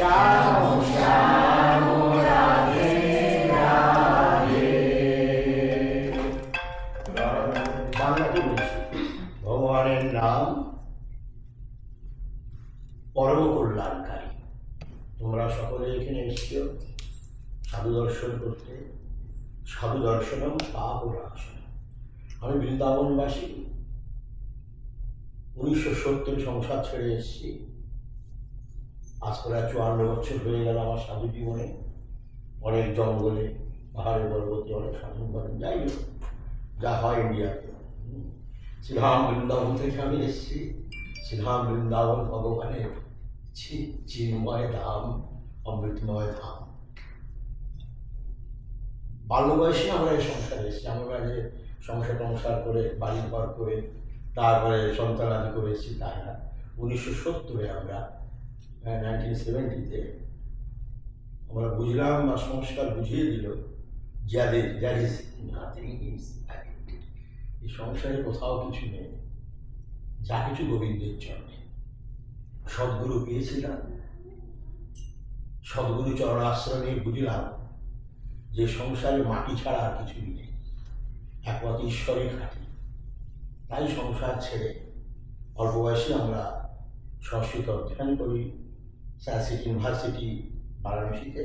শ্যাম শ্যাম রাধে রাধে। বাংলাতে বলছি, ভগবানের নাম পরম কল্যাণকারী। তোমরা সকলে এখানে এসছো সাধু দর্শন করতে। সাধু দর্শনম পাপ নাশনম। আমি বৃন্দাবনবাসী, 1970 সংসার ছেড়ে এসেছি। আজ প্রায় 54 বছর হয়ে গেল আমার সাধু জীবনে। অনেক জঙ্গলে, পাহাড়ে, পর্বতে অনেক সাধন করেন। যাই হোক, যা হয় ইন্ডিয়াতে। শ্রীধাম বৃন্দাবন থেকে আমি এসেছি। শ্রীধাম বৃন্দাবন ভগবানের চিন্ময় ধাম, অমৃতময় ধাম। বাল্য বয়সে আমরা এই সংসারে এসেছি। আমরা যে সংসার করে, বাড়ি ঘর করে, তারপরে সন্তানাদি করে এসেছি তাই না। 1970-এ আমরা 1970-তে আমরা বুঝলাম বা সংস্কার বুঝিয়ে দিল এই সংসারে কোথাও কিছু নেই, যা কিছু গোবিন্দের জন্যে। সদ্গুরু পেয়েছিলাম, সদ্গুরু চরণাশ্রমে বুঝলাম যে সংসারে মাটি ছাড়া আর কিছুই নেই, একমাত্র ঈশ্বরই খাঁটি। তাই সংসার ছেড়ে অল্প বয়সে আমরা সংস্কৃত অধ্যয়ন করি সংস্কৃত ইউনিভার্সিটি বারাণসীতে।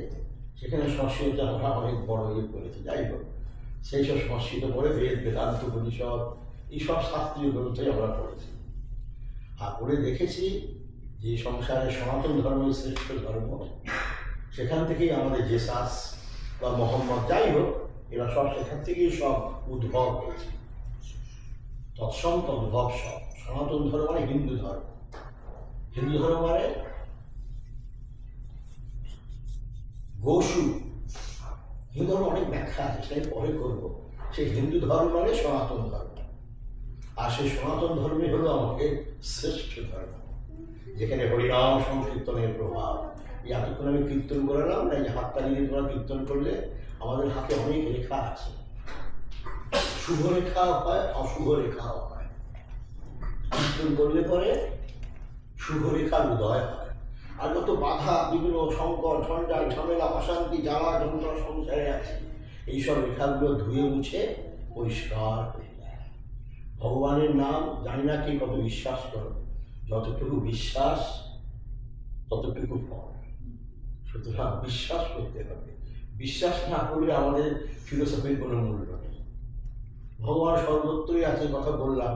সেখানে সংস্কৃত আমরা অনেক বড় করেছি। যাই হোক, সেই সব সংস্কৃত পড়ে বেদ, বেদান্ত, উপনিষদ এইসব শাস্ত্রীয় গ্রন্থই আমরা পড়েছি। আর পড়ে দেখেছি যে সংসারে সনাতন ধর্মই শ্রেষ্ঠ ধর্ম। সেখান থেকেই আমাদের জেসাস বা মোহাম্মদ, যাই হোক, এরা সব সেখান থেকেই সব উদ্ভব হয়েছে। তৎসম তদ্ভব সব। সনাতন ধর্ম মানে হিন্দু ধর্ম। হিন্দু ধর্ম মানে গোসু। হিন্দু ধর্ম অনেক ব্যাখ্যা আছে, সেটাই পরে করবো। সেই হিন্দু ধর্ম মানে সনাতন ধর্ম। আর সেই সনাতন ধর্মই হলো আমাদের শ্রেষ্ঠ ধর্ম, যেখানে হরিনাম সংকীর্তনের প্রভাব। এই এতক্ষণ আমি কীর্তন করালাম না, এই হাততালি দিয়ে তোমরা কীর্তন করলে আমাদের হাতে অনেক রেখা আছে। শুভ রেখাও হয়, অশুভ রেখাও হয়। কীর্তন করলে পরে শুভ রেখার উদয় হয়। আর যত বাধা, বিভিন্ন সংকট, ঝঞ্ঝাল, ঝামেলা, অশান্তি, জ্বালা যন্ত্রণা সংসারে আছে, এইসব রেখাগুলো ধুয়ে মুছে পরিষ্কার হয়ে যায়। ভগবানের নাম জানি না কে কত বিশ্বাস করো, যতটুকু বিশ্বাস ততটুকু ফল। সুতরাং বিশ্বাস করতে হবে। বিশ্বাস না করলে আমাদের ফিলোসফির কোনো মূল্য নেই। ভগবান সর্বত্রই আছে, কথা বললাম।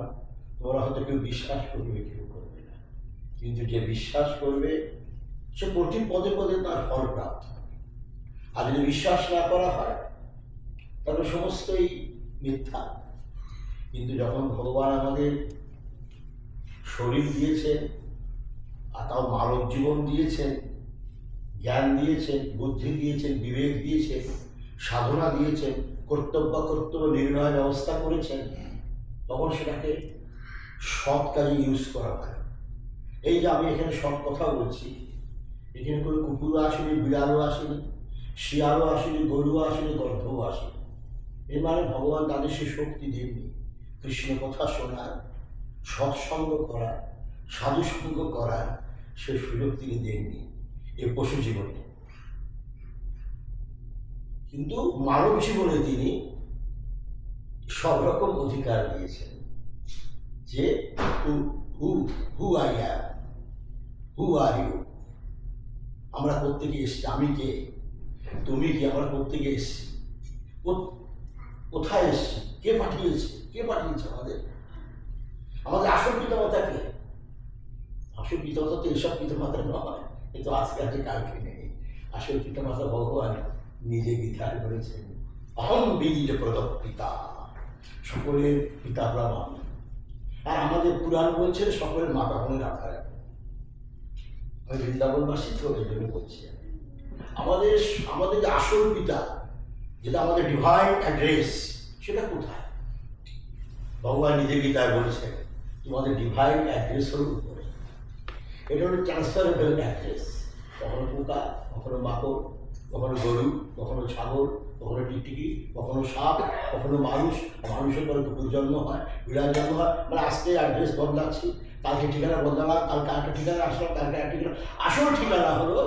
তোমরা হয়তো কেউ বিশ্বাস করবে, কেউ করবে না, কিন্তু যে বিশ্বাস করবে সে প্রতি পদে পদে তার ফল প্রাপ্ত হবে। আর যদি বিশ্বাস না করা হয় তাহলে সমস্তই মিথ্যা। কিন্তু যখন ভগবান আমাদের শরীর দিয়েছেন, আর তাও মানব জীবন দিয়েছেন, জ্ঞান দিয়েছেন, বুদ্ধি দিয়েছেন, বিবেক দিয়েছেন, সাধনা দিয়েছেন, কর্তব্য নির্ণয় ব্যবস্থা করেছেন, তখন সেটাকে সৎ কাজে ইউজ করা হয়। এই যে আমি এখানে সৎ কথা বলছি, এখানে কোনো কুকুরও আসেনি, বিড়ালও আসেনি, শিয়ালও আসেনি, গরুও আসেনি, গর্ধও আসেনি। এর মানে ভগবান তাদের সে শক্তি দেননি কৃষ্ণ কথা শোনার, সৎসঙ্গ করার, সাধুসঙ্গ করার সে সুযোগ তিনি দেননি এই পশু জীবনে। কিন্তু মানব জীবনে তিনি সব রকম অধিকার দিয়েছেন। যে who I am, who are you, আমরা প্রত্যেকে এসছি। আমি কে, তুমি কি, আমরা প্রত্যেকে এসছি। কোথায় এসছি, কে পাঠিয়েছে, কে পাঠিয়েছে আমাদের? আমাদের আসল পিতামাতা কে? আসল পিতামাতা তো এসব পিতামাতা নয়, কিন্তু আজকে আছে কালকে নেই। আসল পিতামাতা ভগবান নিজে গীতায় বলেছেন, অহং বীজ প্রদত্ত পিতা, সকলের পিতা ব্রহ্মা। আর আমাদের পুরাণ বলছে সকলের মাতা বোনের আধার। আমি বৃন্দাবনবাসী তো এই জন্য বলছি। আমাদের যে আসল পিতা, যেটা আমাদের ডিভাইন অ্যাড্রেস, সেটা কোথায়? ভগবান নিজে গীতায় বলেছেন তোমাদের ডিভাইন অ্যাড্রেস হল উপরে। এটা হলো ট্রান্সফারেবল অ্যাড্রেস। কখনো পোকা, কখনো মাকড়, কখনো গরু, কখনো ছাগল, কখনো টিকটিকি, কখনো সাপ, কখনো মানুষ। মানুষের পরে কুকুর জন্ম হয়, বিড়াল জন্ম হয়। মানে আজকে অ্যাড্রেস বদলাচ্ছি, কালকে ঠিকানা বদলালাম, কালকে একটা ঠিকানা আসলো, কালকে একটা ঠিকানা। আসল ঠিকানা হলো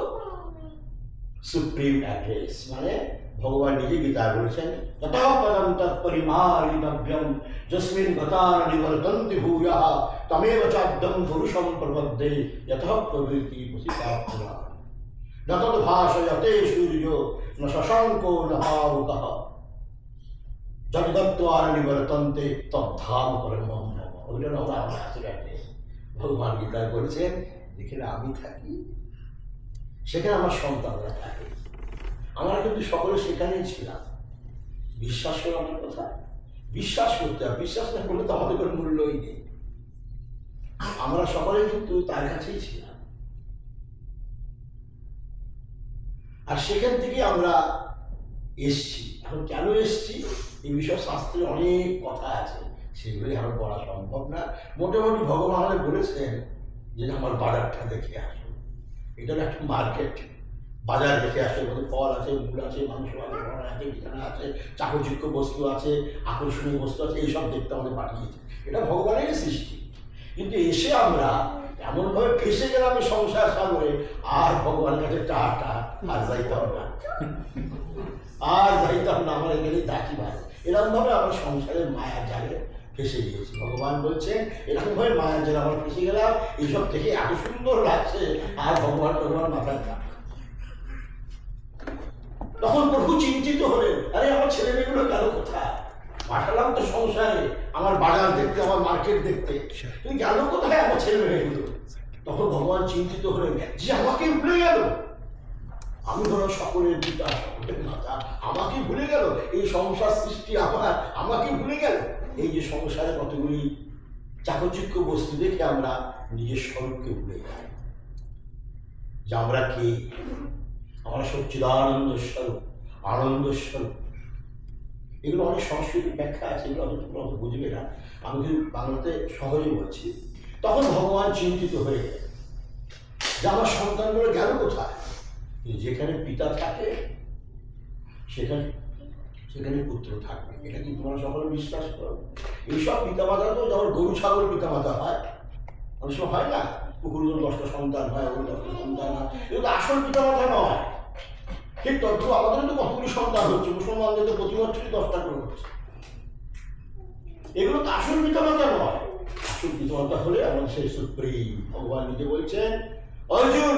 সুপ্রিম অ্যাড্রেস, মানে ভগবান নিজে গীতায় বলেছেন ততঃ পদম তৎপরিমার্জিতব্যম যস্মিন গতান নিবর্তন্তি ভূয়ঃ তমেব চাদ্যম পুরুষম প্রপদ্যে যতঃ প্রবৃত্তি প্রসিতাত্মা ন তদ্ভাসয়তে সূর্যো ন শশাঙ্কো ন পাবকঃ যদ্গত্বার নিবর্তন্তে তদ্ধাম পরমম মম। ওইটা আমরা আসলে ভগবান গীতায় বলেছেন যেখানে আমি থাকি সেখানে আমার সন্তানরা থাকে। আমরা কিন্তু সকলে সেখানেই ছিলাম। বিশ্বাস করো আমার কথা, বিশ্বাস করতে হবে। বিশ্বাস না করলে তো আমাদের কোনো মূল্যই নেই। আমরা সকলে কিন্তু তার কাছেই ছিলাম, আর সেখান থেকে আমরা এসছি। এখন কেন এসছি এই বিষয়ে শাস্ত্রে অনেক কথা আছে, সেগুলি এখন পড়া সম্ভব না। মোটামুটি ভগবান আমাদের বলেছেন যে আমার বাজারটা দেখে আসো। এটা একটা মার্কেট, বাজার দেখে আসে, ওদের ফল আছে, মূল আছে, মাংস আছে, ঘোড়া আছে, বিছানা আছে, চাকরযোগ্য বস্তু আছে, আকর্ষণীয় বস্তু আছে, এইসব দেখতে আমাদের পাঠিয়েছে। এটা ভগবানের সৃষ্টি। কিন্তু এসে আমরা এমনভাবে ফেসে গেলাম এই সংসার সাগরে, আর ভগবানের কাছে টাটা আর যাইতাম না, আর যাইতাম না, আমার এখানেই থাকি ভাই। এরকমভাবে আমরা সংসারের মায়ার জালে ফেসে গিয়েছি। ভগবান বলছেন এরকমভাবে মায়ার জালে আমরা ফেসে গেলাম, এইসব দেখে এত সুন্দর লাগছে, আর ভগবান মাথায় থাক। তখন প্রভু চিন্তিত হলেন, আরে আমার ছেলে মেয়েগুলো গেল কোথায়? পাঠালাম তো সংসারে আমার বাজার দেখতে, আমার মার্কেট দেখতে, তুমি গেল কোথায় আমার ছেলে মেয়েগুলো? তখন ভগবান চিন্তিত হলেন যে আমাকে ভুলে গেল। আমি ধরো সকলের পিতা, সকলের মাতা, আমাকে ভুলে গেল। এই সংসার সৃষ্টি আমাকে ভুলে গেল। এই যে সংসারে কতগুলি চাকচিক্য বস্তু দেখে আমরা নিজের স্বরূপকে ভুলে যাই, যে আমরা কে। আমরা সচ্চিদানন্দ স্বরূপ, আনন্দ স্বরূপ। এগুলো অনেক সংস্কৃতিক ব্যাখ্যা আছে, এগুলো তোমরা অত বুঝবে না, আমি কিন্তু বাংলাতে সহজে বলছি। তখন ভগবান চিন্তিত হয়ে গেলেন যে আমার সন্তানগুলো গেল কোথায়? যেখানে পিতা থাকে সেখানে সেখানে পুত্র থাকবে, এটা কিন্তু তোমরা সকলে বিশ্বাস করো। এইসব পিতামাতা তো যেমন গরু ছাগল পিতামাতা হয়, অনেক সময় হয় না, কুকুরদের 10টা সন্তান হয়, ওই 10টা সন্তান হয়, এগুলো আসল পিতামাতা নয়। ঠিক তথ্য আমাদের তো কতগুলি সন্তান হচ্ছে, মুসলমানদের তো প্রতি বছরই 10টা করে হচ্ছে। এগুলো তো আসল পিতামাতা নয়। আসল পিতামাতা হলে আমাদের সেই সুপ্রিম ভগবান নিজে বলছেন, অর্জুন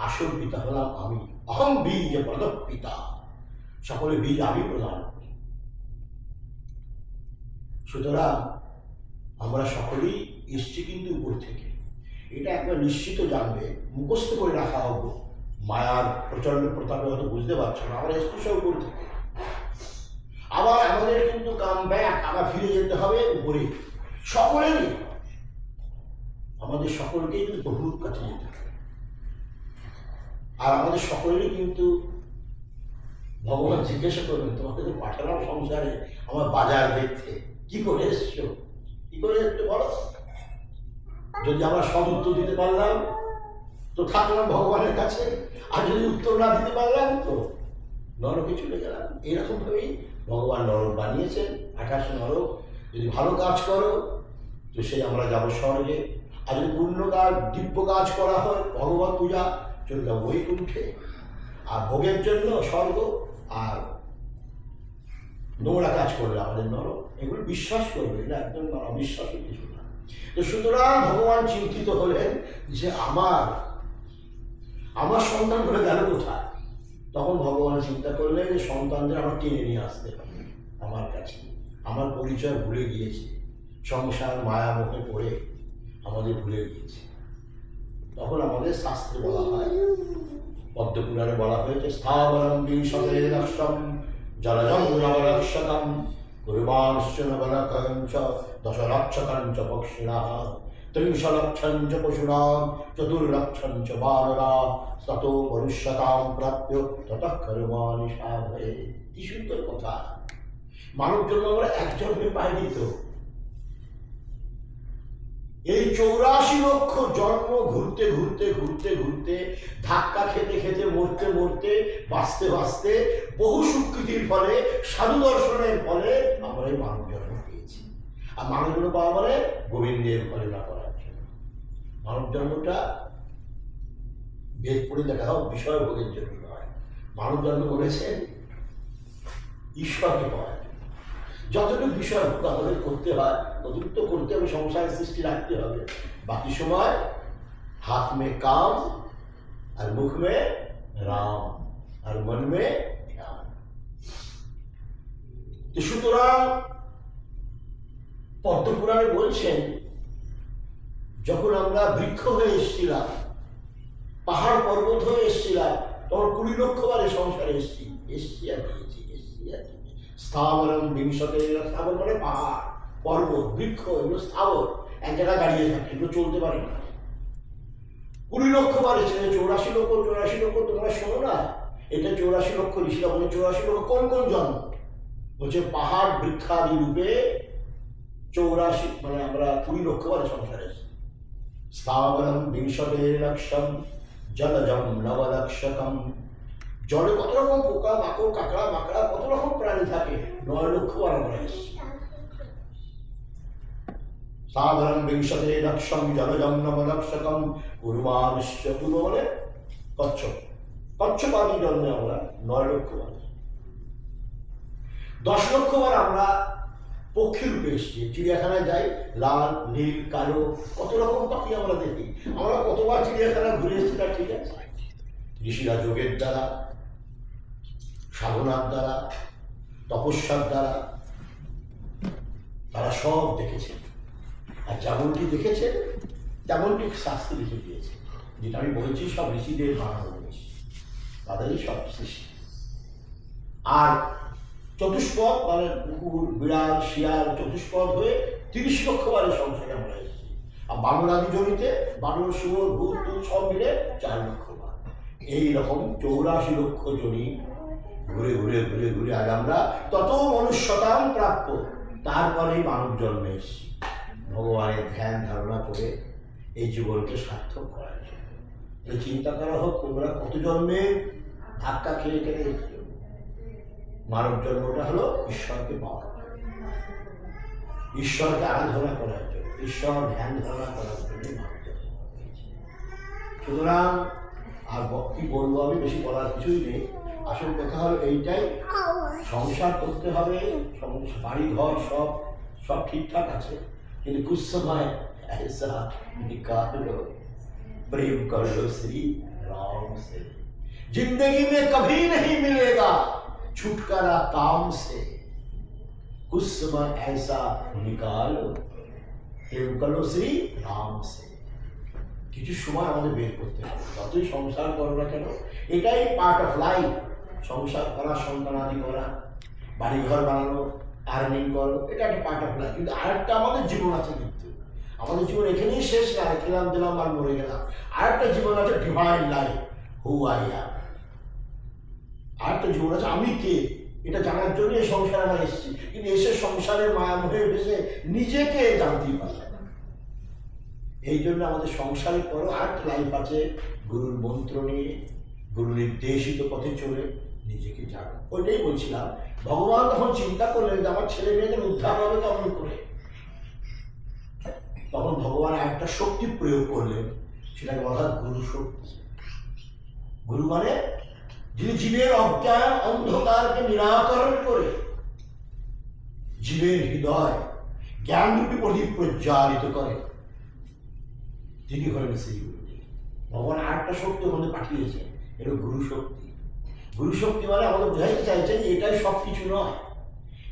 আসল পিতা হলাম আমি, অহং বীজ প্রদত্ত পিতা। সকলে বীজ আমি প্রদান করি। সুতরাং আমরা সকলেই এসছি কিন্তু উপর থেকে, এটা একবার নিশ্চিত জানবে, মুখস্থ করে রাখা হবে। মায়ার প্রচন্ড প্রতাপে হয়তো বুঝতে পারছো না, আমরা এসছি সব উপর থেকে। আবার আমাদের কিন্তু কাম ব্যাক, আবার ফিরে যেতে হবে উপরে। সকলেরই, আমাদের সকলকেই কিন্তু প্রভুর কাছে যেতে হবে। আর আমাদের সকলেরই কিন্তু ভগবান জিজ্ঞাসা করবেন, তোমাকে তো পাঠালাম সংসারে আমার বাজার দেখতে, কি করে এসছো, কি করে এসছো বলো। যদি আমরা সদ উত্তর দিতে পারলাম তো থাকলাম ভগবানের কাছে, আর যদি উত্তর না দিতে পারলাম তো নরকে চলে গেলাম। এইরকম ভাবেই ভগবান নরক বানিয়েছেন, 28 নরক। যদি ভালো কাজ করো তো সেই আমরা যাবো স্বর্গে, আর যদি পূর্ণ কাজ, দিব্য কাজ করা হয়, ভগবত পূজা, চলে যাবো বৈকুণ্ঠে। আর ভোগের জন্য স্বর্গ, আর নোংরা কাজ করলে আমাদের নরক। এগুলো বিশ্বাস করবে, এটা একদম অবিশ্বাসের কিছু না। তো সুতরাং ভগবান চিন্তিত হলেন যে আমার সন্তানগুলো গেল কোথায়। তখন ভগবান চিন্তা করলেন যে সন্তানদের আমার টেনে নিয়ে আসতে হবে আমার কাছে। আমার পরিচয় ভুলে গিয়েছে, সংসার মায়া মুখে পড়ে আমাদের ভুলে গিয়েছে। তখন আমাদের শাস্ত্রে বলা হয়, পদ্মপুরাণে বলা হয়েছে, স্থাবরম বিংশতেরক্ষম জলজং নবরক্ষকম কুর্বাণশ্চ নবরকঞ্চ দশরক্ষকঞ্চ পক্ষিণঃ ত্রিংশলক্ষঞ্চ পশুনাম চতুর্লক্ষঞ্চ বানরা ততো মনুষ্যতাম প্রাপ্য ততঃ কর্মাণি সাধয়ে। কি সুন্দর কথা! মানব জন্ম আমরা একজনকে পাইনি তো, এই 84 লক্ষ জন্ম ঘুরতে ঘুরতে ঘুরতে ঘুরতে, ধাক্কা খেতে খেতে, মরতে মরতে, বাঁচতে বাঁচতে, বহু স্বীকৃতির ফলে, সাধু দর্শনের ফলে আমরা এই মানব জন্ম পেয়েছি। আর মানব জন্ম পাওয়া মানে গোবিন্দের ভজনা করার জন্য। মানব জন্মটা বেদ পড়ে দেখা হোক বিষয় ভোগের জন্য নয়, মানব জন্ম করেছেন ঈশ্বরকে পাওয়ার জন্য। যতটুকু বিষয় ভোগ আমাদের করতে হয় ততটুকু তো করতে হবে, সংসারের সৃষ্টি রাখতে হবে। বাকি সময় হাত মে কাম আর মুখ মে রাম আর মন মে ধ্যান। সুতরাং পদ্মপুরাণে বলছেন, যখন আমরা বৃক্ষ হয়ে এসেছিলাম, পাহাড় পর্বত হয়ে এসেছিলাম, তখন 20 লক্ষ বারে সংসারে এসছি আর গিয়েছি। স্থাবরম বিংশতে, স্থাবর মানে পাহাড় পর্বত বৃক্ষ, এগুলো স্থাবর, এক জায়গায় দাঁড়িয়ে থাকে, এগুলো চলতে পারে না। 20 লক্ষ বারে ছিল, 84 লক্ষ তোমরা শোনো না, এটা 84 লক্ষ ঋষিরা বলে 84 লক্ষ কোন কোন জন্ম বলছে, পাহাড় বৃক্ষাদি রূপে 84, মানে আমরা 20 লক্ষ বারে সংসারে এসেছি। স্থাবরম বিংশতে লক্ষম জলজম নবলক্ষকম, জলে কত রকম পোকা মাকড় কাঁকড়া মাকড়া কত রকম প্রাণী থাকে, 9 লক্ষ বার আমরা এসেছি। স্থাবরম বিংশতে লক্ষম জলজম নবলক্ষকম কুর্মাবিশ্ব, পূর্ব মানে কচ্ছপ, কচ্ছপাদি জন্মে আমরা 9 লক্ষ বার। 10 লক্ষ বার আমরা পক্ষী রূপে এসেছি। চিড়িয়াখানায় যাই, লাল নীল কালো কত রকম পাখি আমরা দেখি। আমরা কতবার চিড়িয়াখানা ঘুরে এসেছি তা ঠিক আছে। ঋষিরা যোগের দ্বারা, সাধনার দ্বারা, তপস্যার দ্বারা তারা সব দেখেছে, আর যেমনটি দেখেছে তেমনটি শাস্ত্রে লিখে দিয়েছে। যেটা আমি বলছি সব ঋষিদের বানানো জিনিস, তাদেরই সব সৃষ্টি। আর চতুষ্পদ মানে কুকুর বিড়াল শিয়াল চতুষ্পদ হয়ে 30 লক্ষ বারে সংসারে আমরা এসেছি। আর বানরাদি জড়িতে বানর শুয়োর ভূত টুত সব মিলে 4 লক্ষ বার। এইরকম 84 লক্ষ জনি ঘুরে ঘুরে ঘুরে ঘুরে আজ আমরা তত মনুষ্যতাম প্রাপ্য, তারপরেই মানব জন্মে এসেছি ভগবানের ধ্যান ধারণা করে এই জীবনকে সার্থক করার জন্য। চিন্তা করা হোক তোমরা কত জন্মে ধাক্কা খেয়ে খেয়ে এসেছো। মানব জন্মটা হলো ঈশ্বরকে পাওয়ার জন্য, ঈশ্বরকে আরাধনা করার জন্য, ঈশ্বর ধ্যান ধারণা করার জন্য মানব জন্ম হয়েছে। সুতরাং আর কি বলবো, আমি বেশি বলার কিছুই নেই। আসল কথা হলো এইটাই, সংসার করতে হবে, বাড়ি ঘর সব সব ঠিকঠাক আছে, কিন্তু कुछ समय ऐसा निकालो प्रेम कर लो श्री राम से, जिंदगी में कभी नहीं मिलेगा छुटकारा काम से, कुछ समय ऐसा निकालो प्रेम कर लो श्री राम से। কিছু সময় আমাদের বের করতে হবে, যতই সংসার করো না কেন, এটাই পার্ট অফ লাইফ। সংসার করা, সন্তানাদি করা, বাড়িঘর বানানো, আর্নিং করো, এটা একটা পার্ট অফ লাইফ। কিন্তু আরেকটা আমাদের জীবন আছে, কিন্তু আমাদের জীবন এখানেই শেষ না, খেলাম দিলাম আর মরে গেলাম। আরেকটা জীবন আছে divine life, who I am. আরেকটা জীবন আছে আমি কে, এটা জানার জন্য এই সংসারে আমরা এসেছি। কিন্তু এসে সংসারের মায়ামোহে বেশে নিজেকে জানতেই পারলাম না। এই জন্য আমাদের সংসারের পরও আরেকটা লাইফ আছে, গুরুর মন্ত্র নিয়ে, গুরু নির্দেশিত পথে চলে নিজেকে জানো। ওইটাই বলছিলাম, ভগবান তখন চিন্তা করলেন যে আমার ছেলে মেয়েদের উদ্ধার হবে কেমন করে। তখন ভগবান একটা শক্তি প্রয়োগ করলেন, সেটাকে বলা হয় গুরু শক্তি। গুরু মানে যিনি জীবের অজ্ঞান অন্ধকারকে নিরাকরণ করে জীবের হৃদয় জ্ঞানরূপী প্রদীপ প্রজ্বালিত করে, তিনি হলেন সেই গুরুদেব। ভগবান আরেকটা শক্তি আমাদের পাঠিয়েছেন, এটা গুরু শক্তি। গুরু শক্তি মানে আমাদের বোঝাইতে চাইছেন যে এটাই সব কিছু নয়।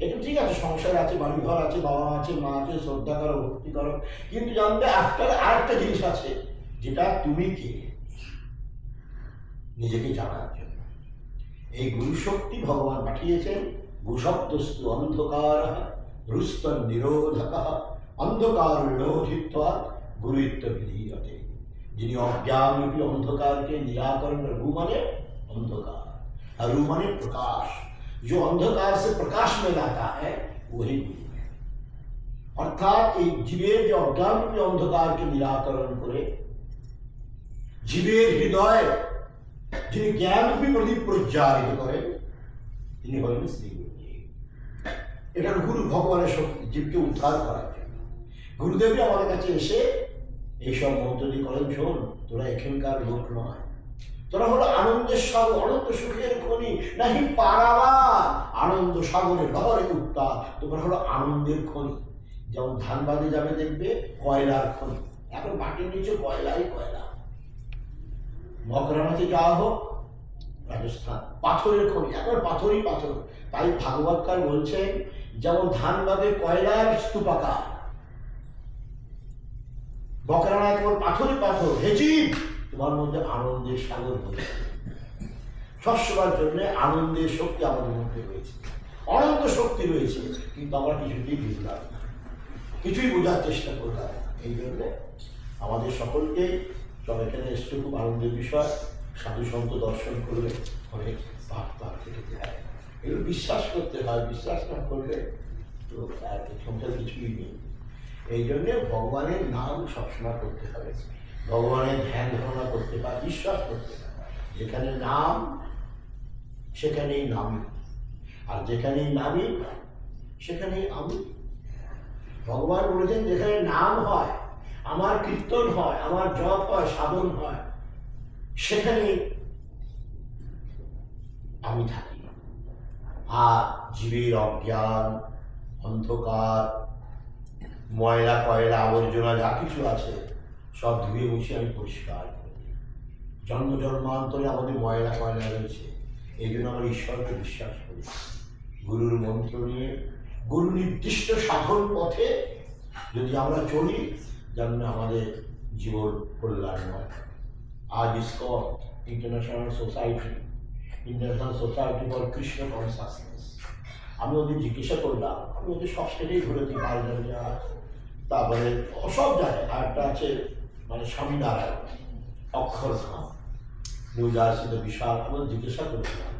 এটা ঠিক আছে, সংসার আছে, বাড়িঘর আছে, বাবা আছে, মা আছে, শ্রদ্ধা করো, ভক্তি করো, কিন্তু জানবে আফটার আরেকটা জিনিস আছে, যেটা তুমি কে, নিজেকে জানার জন্য। এই গুরু শক্তি ভগবান পাঠিয়েছেন। গুশব্দস্তু অন্ধকার রুস্তন নিরোধক অন্ধকার নিরোধিত্বা গুরুত্ব বিধীয়তে। যিনি অজ্ঞানরূপী অন্ধকারকে নিরাকরণ, রু মানে अंधकार और रू माने प्रकाश, जो अंधकार से प्रकाश में लाता है वही गुरु है। अर्थात एक जीवेर जो अज्ञान रूपी अंधकार के निराकरण करे, जीवेर हृदय যিনি জ্ঞান রূপী প্রদীপ প্রজ্বালিত করেন, তিনি হলেন শ্রী গুরুদেব। এটা গুরু ভগবানের শক্তি জীবকে উদ্ধার করার জন্য। গুরুদেবই আমাদের কাছে এসে এইসব মন্ত্র দিয়ে করেন, শোন তোরা এখানকার লোক নয়, তোরা হলো আনন্দের সাগর, অনন্ত সুখের খনি, নাহি পারাবার আনন্দ সাগরে লহরে উত্তাল। তোমরা হলো আনন্দের খনি। যেমন ধানবাদে যাবে দেখবে কয়লার খনি, এখন মাটির নিচে কয়লাই কয়লা। মকরানাতে যাওয়া হোক রাজস্থান, পাথরের খনি, এখন পাথরই পাথর। তাই ভাগবতকার বলছেন যেমন ধানবাদে কয়লার স্তূপাকার, মকরানা কেবল পাথরই পাথর। হেজিব তোমার মধ্যে আনন্দের সাগর হয়ে সবসময়ের জন্য আনন্দের শক্তি আমাদের মধ্যে রয়েছে, অনন্ত শক্তি রয়েছে, কিন্তু আমরা কিছুতেই বুঝলাম না, কিছুই বোঝার চেষ্টা করলাম। এই জন্য আমাদের সকলকে সব এখানে এসছে খুব আনন্দের বিষয়। সাধু সন্ত দর্শন করলে অনেক পাপ পাপ কেটে যায়, এগুলো বিশ্বাস করতে হয়, বিশ্বাস না করলে তো আর সংসার কিছুই নেই। এই জন্যে ভগবানের নাম সবসময় করতে হবে, ভগবানের ধ্যান ধারণা করতে পারে, বিশ্বাস করতে পারে। যেখানে নাম সেখানেই নামি, আর যেখানেই নামি সেখানেই আমি। ভগবান বলেছেন যেখানে নাম হয়, আমার কীর্তন হয়, আমার জপ হয়, সাধন হয়, সেখানেই আমি থাকি। আর জীবের অজ্ঞান, অন্ধকার, ময়লা কয়লা আবর্জনা যা কিছু আছে সব ধুয়ে মুছে আমি পরিষ্কার করি। জন্ম জন্মান্তরে আমাদের ময়লা কয়লা রয়েছে, এই জন্য আমরা ঈশ্বরকে বিশ্বাস করি। গুরুর মন্ত্র নিয়ে গুরু নির্দিষ্ট সাধন পথে যদি আমরা চলি, যেমন আমাদের জীবন কল্যাণময়। আজ ISKCON international society for Krishna consciousness, আমি ওদের জিজ্ঞাসা করলাম, আমি ওদের সব স্টেটেই ঘুরেছি, বালগারিয়া, তারপরে সব জায়গায়। আর একটা আছে মানে স্বামীনারায়ণ অক্ষরধাম, নিউ জার্সিতে বিশাল। আমাদের জিজ্ঞাসা করেছিলাম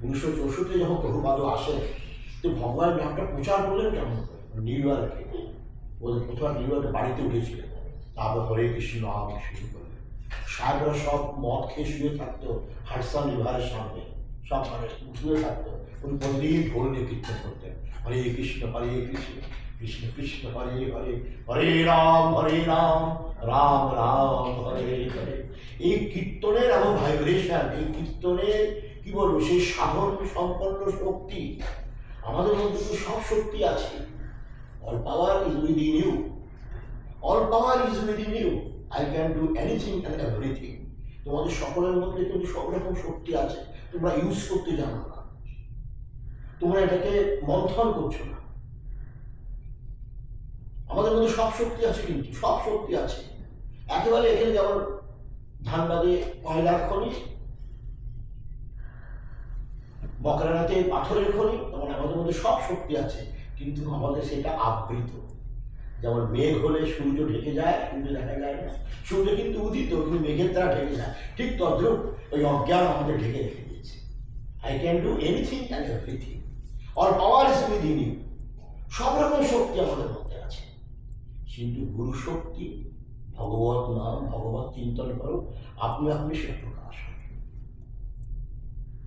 1964 যখন প্রভুপাদ আসে, তো ভগবানের নামটা প্রচার করলেন কেমন করে? নিউ ইয়র্কে, ওদের প্রথমে নিউ ইয়র্কে বাড়িতে উঠেছিলেন, তারপর হরে কৃষ্ণ নাম শুরু করলেন। সাহেবরা সব মদ খেয়ে শুয়ে থাকতো হাডসন রিভারের সামনে, সব মানে শুয়ে থাকতো। উনি প্রতিদিন ঢোল নিয়ে কীর্তন করতেন, হরে কৃষ্ণ হরে কৃষ্ণ কৃষ্ণ কৃষ্ণ হরে হরে, হরে রাম রাম রাম হরে হরে। এই কীর্তনের এমন ভাইব্রেশন, এই কীর্তনের কি বলবো, সেই সাধন সম্পন্ন শক্তি আমাদের মধ্যে তো সব শক্তি আছে। All power is within you, all power is within you, I can do anything and everything. তোমাদের সকলের মধ্যে কিন্তু সব রকম শক্তি আছে, তোমরা ইউজ করতে জানো না, তোমরা এটাকে মন্থন করছো না। আমাদের মধ্যে সব শক্তি আছে, কিন্তু সব শক্তি আছে একেবারে। এখানে যেমন ধানবাদে কয়লার খনি, মকরানাতে পাথরের খনি, তেমন আমাদের মধ্যে সব শক্তি আছে, কিন্তু আমাদের সেটা আবৃত। যেমন মেঘ হলে সূর্য ঢেকে যায়, সূর্য দেখা যায় না, সূর্য কিন্তু উদিত, কিন্তু মেঘের দ্বারা ঢেকে যায়। ঠিক তদ্রূপ ওই অজ্ঞান আমাদের ঢেকে রেখে দিয়েছে। I can do anything and everything, all power is within you. সব রকম শক্তি আমাদের মধ্যে আছে, কিন্তু গুরু শক্তি, ভগবত নাম, ভগবত চিন্তন করো, আপনি আপনি সেটা প্রকাশ হয়।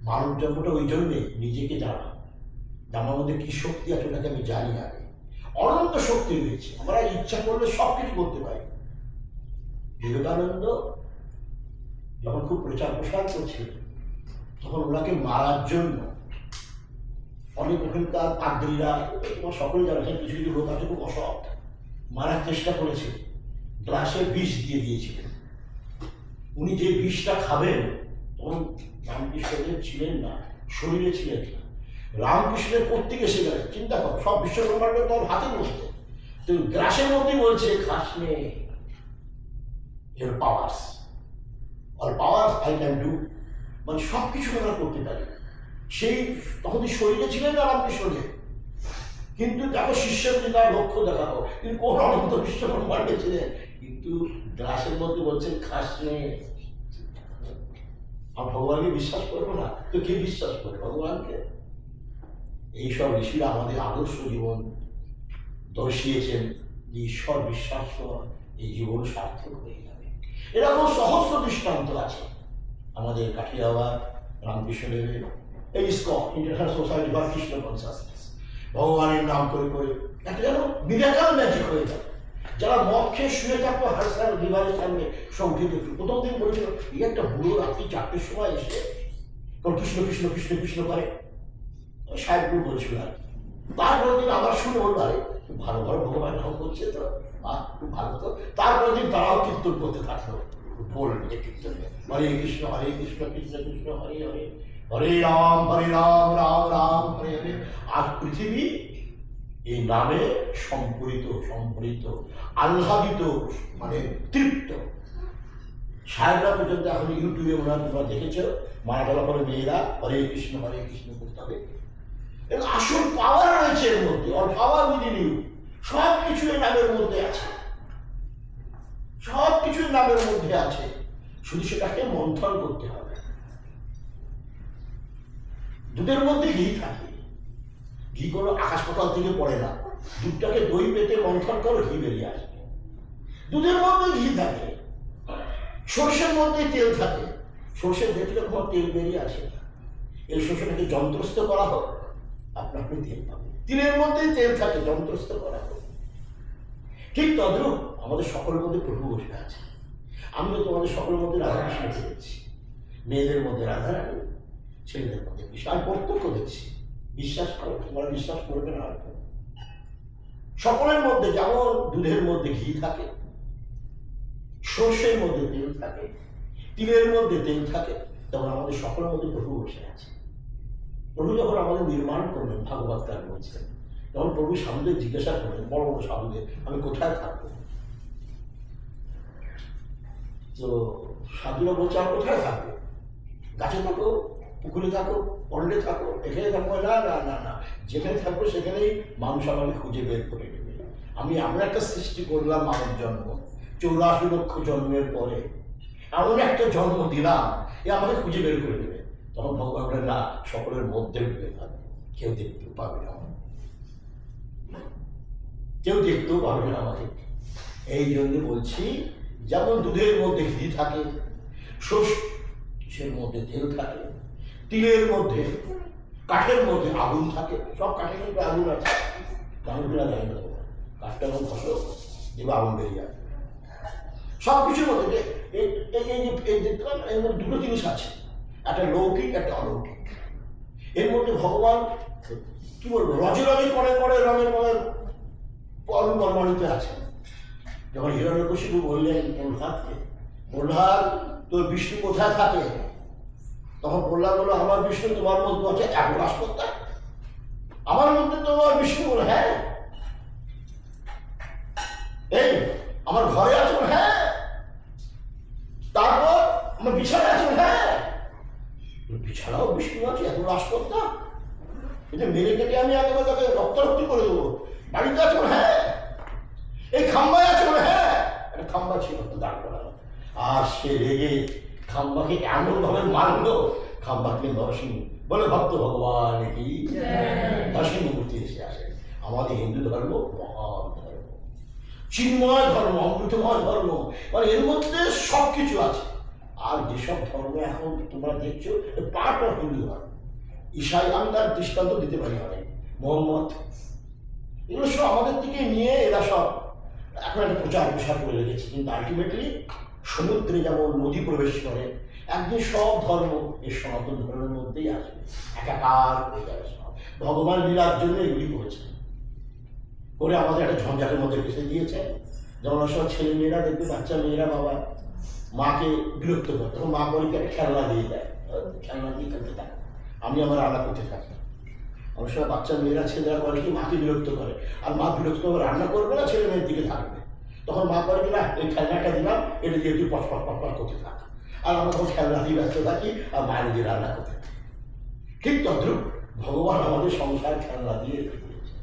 মানব জন্মটা ওই জন্যে নিজেকে জানা, আমার মধ্যে কি শক্তি আছে ওটাকে আমি জানি আগে। অনন্ত শক্তি রয়েছে, আমরা ইচ্ছা করলে সব কিছু করতে পারি। বিবেকানন্দ যখন খুব প্রচার প্রসার করছিলেন, তখন ওনাকে মারার জন্য অনেক ওখানকার পাদ্রীরা, সকলে যারা কিছু কিছু লোক আছে খুব অসৎ, মারার চেষ্টা করেছে, গ্লাসে বিষ দিয়ে দিয়েছিলেন। উনি যে বিষটা খাবেন, তখন রামকৃষ্ণদেব ছিলেন না, শরীরে ছিলেন না, রামকৃষ্ণের কর্তৃক এসে গেলেন। চিন্তা করো, সব বিশ্বব্রহ্মাণ্ড তোর হাতের মধ্যে, তো গ্রাসের মধ্যে বলছে খাস নে, your powers, all powers I can do, মানে সব কিছু আমরা করতে পারি। সেই তখন শরীরে ছিলেন না রামকৃষ্ণদেব, কিন্তু দেখো শিষ্যের প্রতি তার লক্ষ্য দেখাবো, কিন্তু কোন অনন্ত বিশ্বব্রহ্মাণ্ডে ছিলেন, কিন্তু গ্লাসের মধ্যে বলছেন খাস নে। আর ভগবানকে বিশ্বাস করবো না তো কে বিশ্বাস করে ভগবানকে? এইসব ঋষিরা আমাদের আদর্শ জীবন দর্শিয়েছেন যে ঈশ্বর বিশ্বাস কর, এই জীবন সার্থক হয়ে যাবে। এরকম সহস্র দৃষ্টান্ত আছে আমাদের কাঠিয়াবাদ রামকৃষ্ণদেবের, এই ISKCON international society for Krishna consciousness, ভগবানের নাম করে করে একটা যেন মিরাকল ম্যাজিক হয়ে যাবে। যারা মদ খেয়ে শুয়ে থাকতো হাসার বিবাহের সামনে সব উঠে দেখতো। প্রথম দিন বলেছিল এই একটা বুড়ো রাত্রি 4টের সময় এসে কৃষ্ণ কৃষ্ণ কৃষ্ণ কৃষ্ণ করে, সাহেবগুলো বলছিল আর কি। তারপরে দিন আবার শুনে বলবো আরে ভালো ভালো ভগবান নাম করছে তো, খুব ভালো তো। তারপরে দিন তারাও কীর্তন করতে থাকলো, বলবে কীর্তন হরে কৃষ্ণ কৃষ্ণ কৃষ্ণ হরে হরে, হরে রাম রাম রাম হরে হরে। আর পৃথিবী এই নামে সম্পরিত আহ্লাদিত, মানে তৃপ্ত। সাহেবরা পর্যন্ত এখন ইউটিউবে ওনার তোমরা দেখেছ মারা গেল পরে মেয়েরা হরে কৃষ্ণ করতে হবে। এবং আসল পাওয়ার রয়েছে এর মধ্যে, অল পাওয়ার উইদিন ইউ। সব কিছু এই নামের মধ্যে আছে, সব কিছু নামের মধ্যে আছে, শুধু সেটাকে মন্থন করতে হবে। দুধের মধ্যে ঘি থাকে, ঘি কোনো আকাশ পাতাল থেকে পড়ে না। দুধটাকে দই পেতে মন্থন করো, ঘি বেরিয়ে আসবে। দুধের মধ্যে ঘি থাকে, সর্ষের মধ্যে তেল থাকে, সর্ষের দেখলে কোনো তেল বেরিয়ে আসে না। এই সর্ষেটাকে যন্ত্রস্থ করা হোক, আপনি তেল পাবেন। তিলের মধ্যে তেল থাকে, যন্ত্রস্থ করা হোক। ঠিক তদ্রূপ আমাদের সকলের মধ্যে প্রভু বসে আছে। আমি তো তোমাদের সকলের মধ্যে রাধাকৃষ্ণ পেয়েছি, মেয়েদের মধ্যে রাধারানী, ছেলেদের মধ্যে কৃষ্ণ। আমি প্রত্যক্ষ দেখছি, বিশ্বাস করো, তোমরা বিশ্বাস করবে না হয়তো। সকলের মধ্যে যেমন দুধের মধ্যে ঘি থাকে, সর্ষের মধ্যে তেল থাকে, তিলের মধ্যে তেল থাকে, তেমন আমাদের সকলের মধ্যে প্রভু বসে আছে। প্রভু যখন আমাদের নির্মাণ করলেন, ভাগবত গান বলছেন, তখন প্রভু সাধুদের জিজ্ঞাসা করলেন, বড় বড় সাধুদের, আমি কোথায় থাকবো? তো সাধুরা বলছে আমি কোথায় থাকবো? গাছে থাকো, পুকুরে থাকো, পন্ডে থাকো, এখানে থাকবো? না না না না, যেখানে থাকবো সেখানেই মানুষ আমাকে খুঁজে বের করে নেবে। আমি এমন একটা সৃষ্টি করলাম, মানব জন্ম 84 লক্ষ জন্মের পরে এমন একটা জন্ম দিলাম, এ আমাকে খুঁজে বের করে দেবে। তখন ভগবান বলে না, সকলের মধ্যে ঢুকে থাকবে, কেউ দেখতেও পাবে না, কেউ দেখতেও পাবে না আমাকে। এই জন্য বলছি, যেমন দুধের মধ্যে ঘি থাকে, সর্ষের মধ্যে তেল থাকে, তিলের মধ্যে, কাঠের মধ্যে আগুন থাকে। সব কাঠের মধ্যে আগুন আছে, মানুষরা জানে না। কাঠটা ঘষো, দেবে আগুন বেরিয়ে আসবে। সব কিছুর মধ্যে এর মধ্যে দুটো জিনিস আছে, একটা লৌকিক, একটা অলৌকিক। এর মধ্যে ভগবান কি বলবো, রজে রজে করে করে রঙের রঙের পরমাণুতে আছে। যখন হিরণ্যকশিপু বললেন প্রহ্লাদকে, প্রহ্লাদ তোর বিষ্ণু কোথায় থাকে? তখন প্রহ্লাদ বললো আমার বিষ্ণু তোমার মধ্যে আছে, এক রাজকর্তা আমার মধ্যে তোমার বিষ্ণু? বলে হ্যাঁ। এই আমার ঘরে আছো? হ্যাঁ। তারপর আমার বিছানায় আছো? হ্যাঁ। বিছানাও বিষ্ণু আছে, এত রাজকর্তা, এটা মেরে কেটে আমি একেবারে তাকে রক্তারক্তি করে দেবো। বাড়িতে আছো? হ্যাঁ। এই খাম্বায় আছো? হ্যাঁ। একটা খাম্বা ছিল তো দাঁড় করানো, আর সে রেগে খাম্বাকে এমন ভাবে মারলো, খাম্বাকে নরসিংহ বলে ভক্ত ভগবান কি নরসিংহমূর্তি এসে আসে। আমাদের হিন্দু ধর্ম মহান ধর্ম, চিন্ময় ধর্ম, অমৃতময় ধর্ম, মানে এর মধ্যে সব কিছু আছে। আর যেসব ধর্ম এখন তোমরা দেখছো, পার্ট অফ হিন্দু ধর্ম। ঈশাই, আমি তার দৃষ্টান্ত দিতে পারি অনেক, মোহাম্মদ, এগুলো সব আমাদের থেকে নিয়ে এরা সব এখন একটা প্রচার করে রেখেছে। কিন্তু আলটিমেটলি সমুদ্রে যেমন নদী প্রবেশ করে, একদিন সব ধর্ম এই সনাতন ধর্মের মধ্যেই আসবে, একাকার হয়ে যাবে সব। ভগবান লীলার জন্য এগুলি করেছেন, করে আমাদের একটা ঝঞ্ঝাটের মধ্যে ফেসে দিয়েছে। যেমন সব ছেলে মেয়েরা দেখবে, বাচ্চা মেয়েরা বাবা মাকে বিরক্ত করে, তখন মা বলে একটা খেলনা দিয়ে দেয়, খেলনা দিয়ে খেলতে থাকে। আমি আমার রান্না করতে থাকি, অনেক সময় বাচ্চা মেয়েরা ছেলেরা করে কি, মাকে বিরক্ত করে, আর মা বিরক্ত করে রান্না করবে না, ছেলে মেয়ের দিকে থাকবে। তখন মা করে কি না, এই খেলনাটা দিলাম, এটা দিয়ে তুই পটপট পটপট করতে থাক, আর আমরা তখন খেলনা দিয়ে ব্যস্ত থাকি, আর মায়ের দিয়ে রান্না করতে থাকি। ঠিক তদ্রুপ ভগবান আমাদের সংসার খেলনা দিয়ে রেখেছে,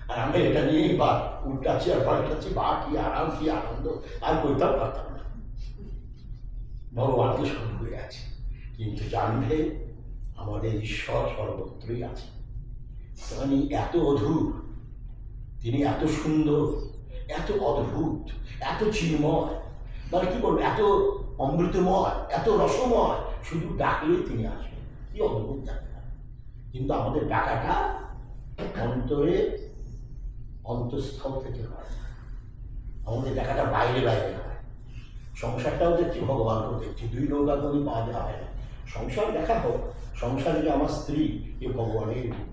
আর আমরা এটা নিয়েই বা উল্টাচ্ছি আর পাল্টাচ্ছি, বা কি আরাম, কি আনন্দ, আর করতেও পারতাম না। ভগবানকে শুরু হয়ে আছে, কিন্তু জানবে আমাদের ঈশ্বর সর্বত্রই আছে। তিনি এত অধুর, তিনি এত সুন্দর, এত অদ্ভুত, এত চিন্ময়, মানে কি বলবো, এত অমৃতময়, এত রসময়, শুধু ডাকলেই তিনি আসবেন। কি অদ্ভুত ডাকা! কিন্তু আমাদের ডাকাটা অন্তরে, অন্তঃস্থল থেকে হয়। আমাদের দেখাটা বাইরে বাইরে হয়। সংসারটাও দেখছি, ভগবানকেও দেখছি, দুই নৌকা যদি পা দেওয়া হয় না। সংসার দেখা হোক, সংসারে যে আমার স্ত্রী এ ভগবানের রূপ,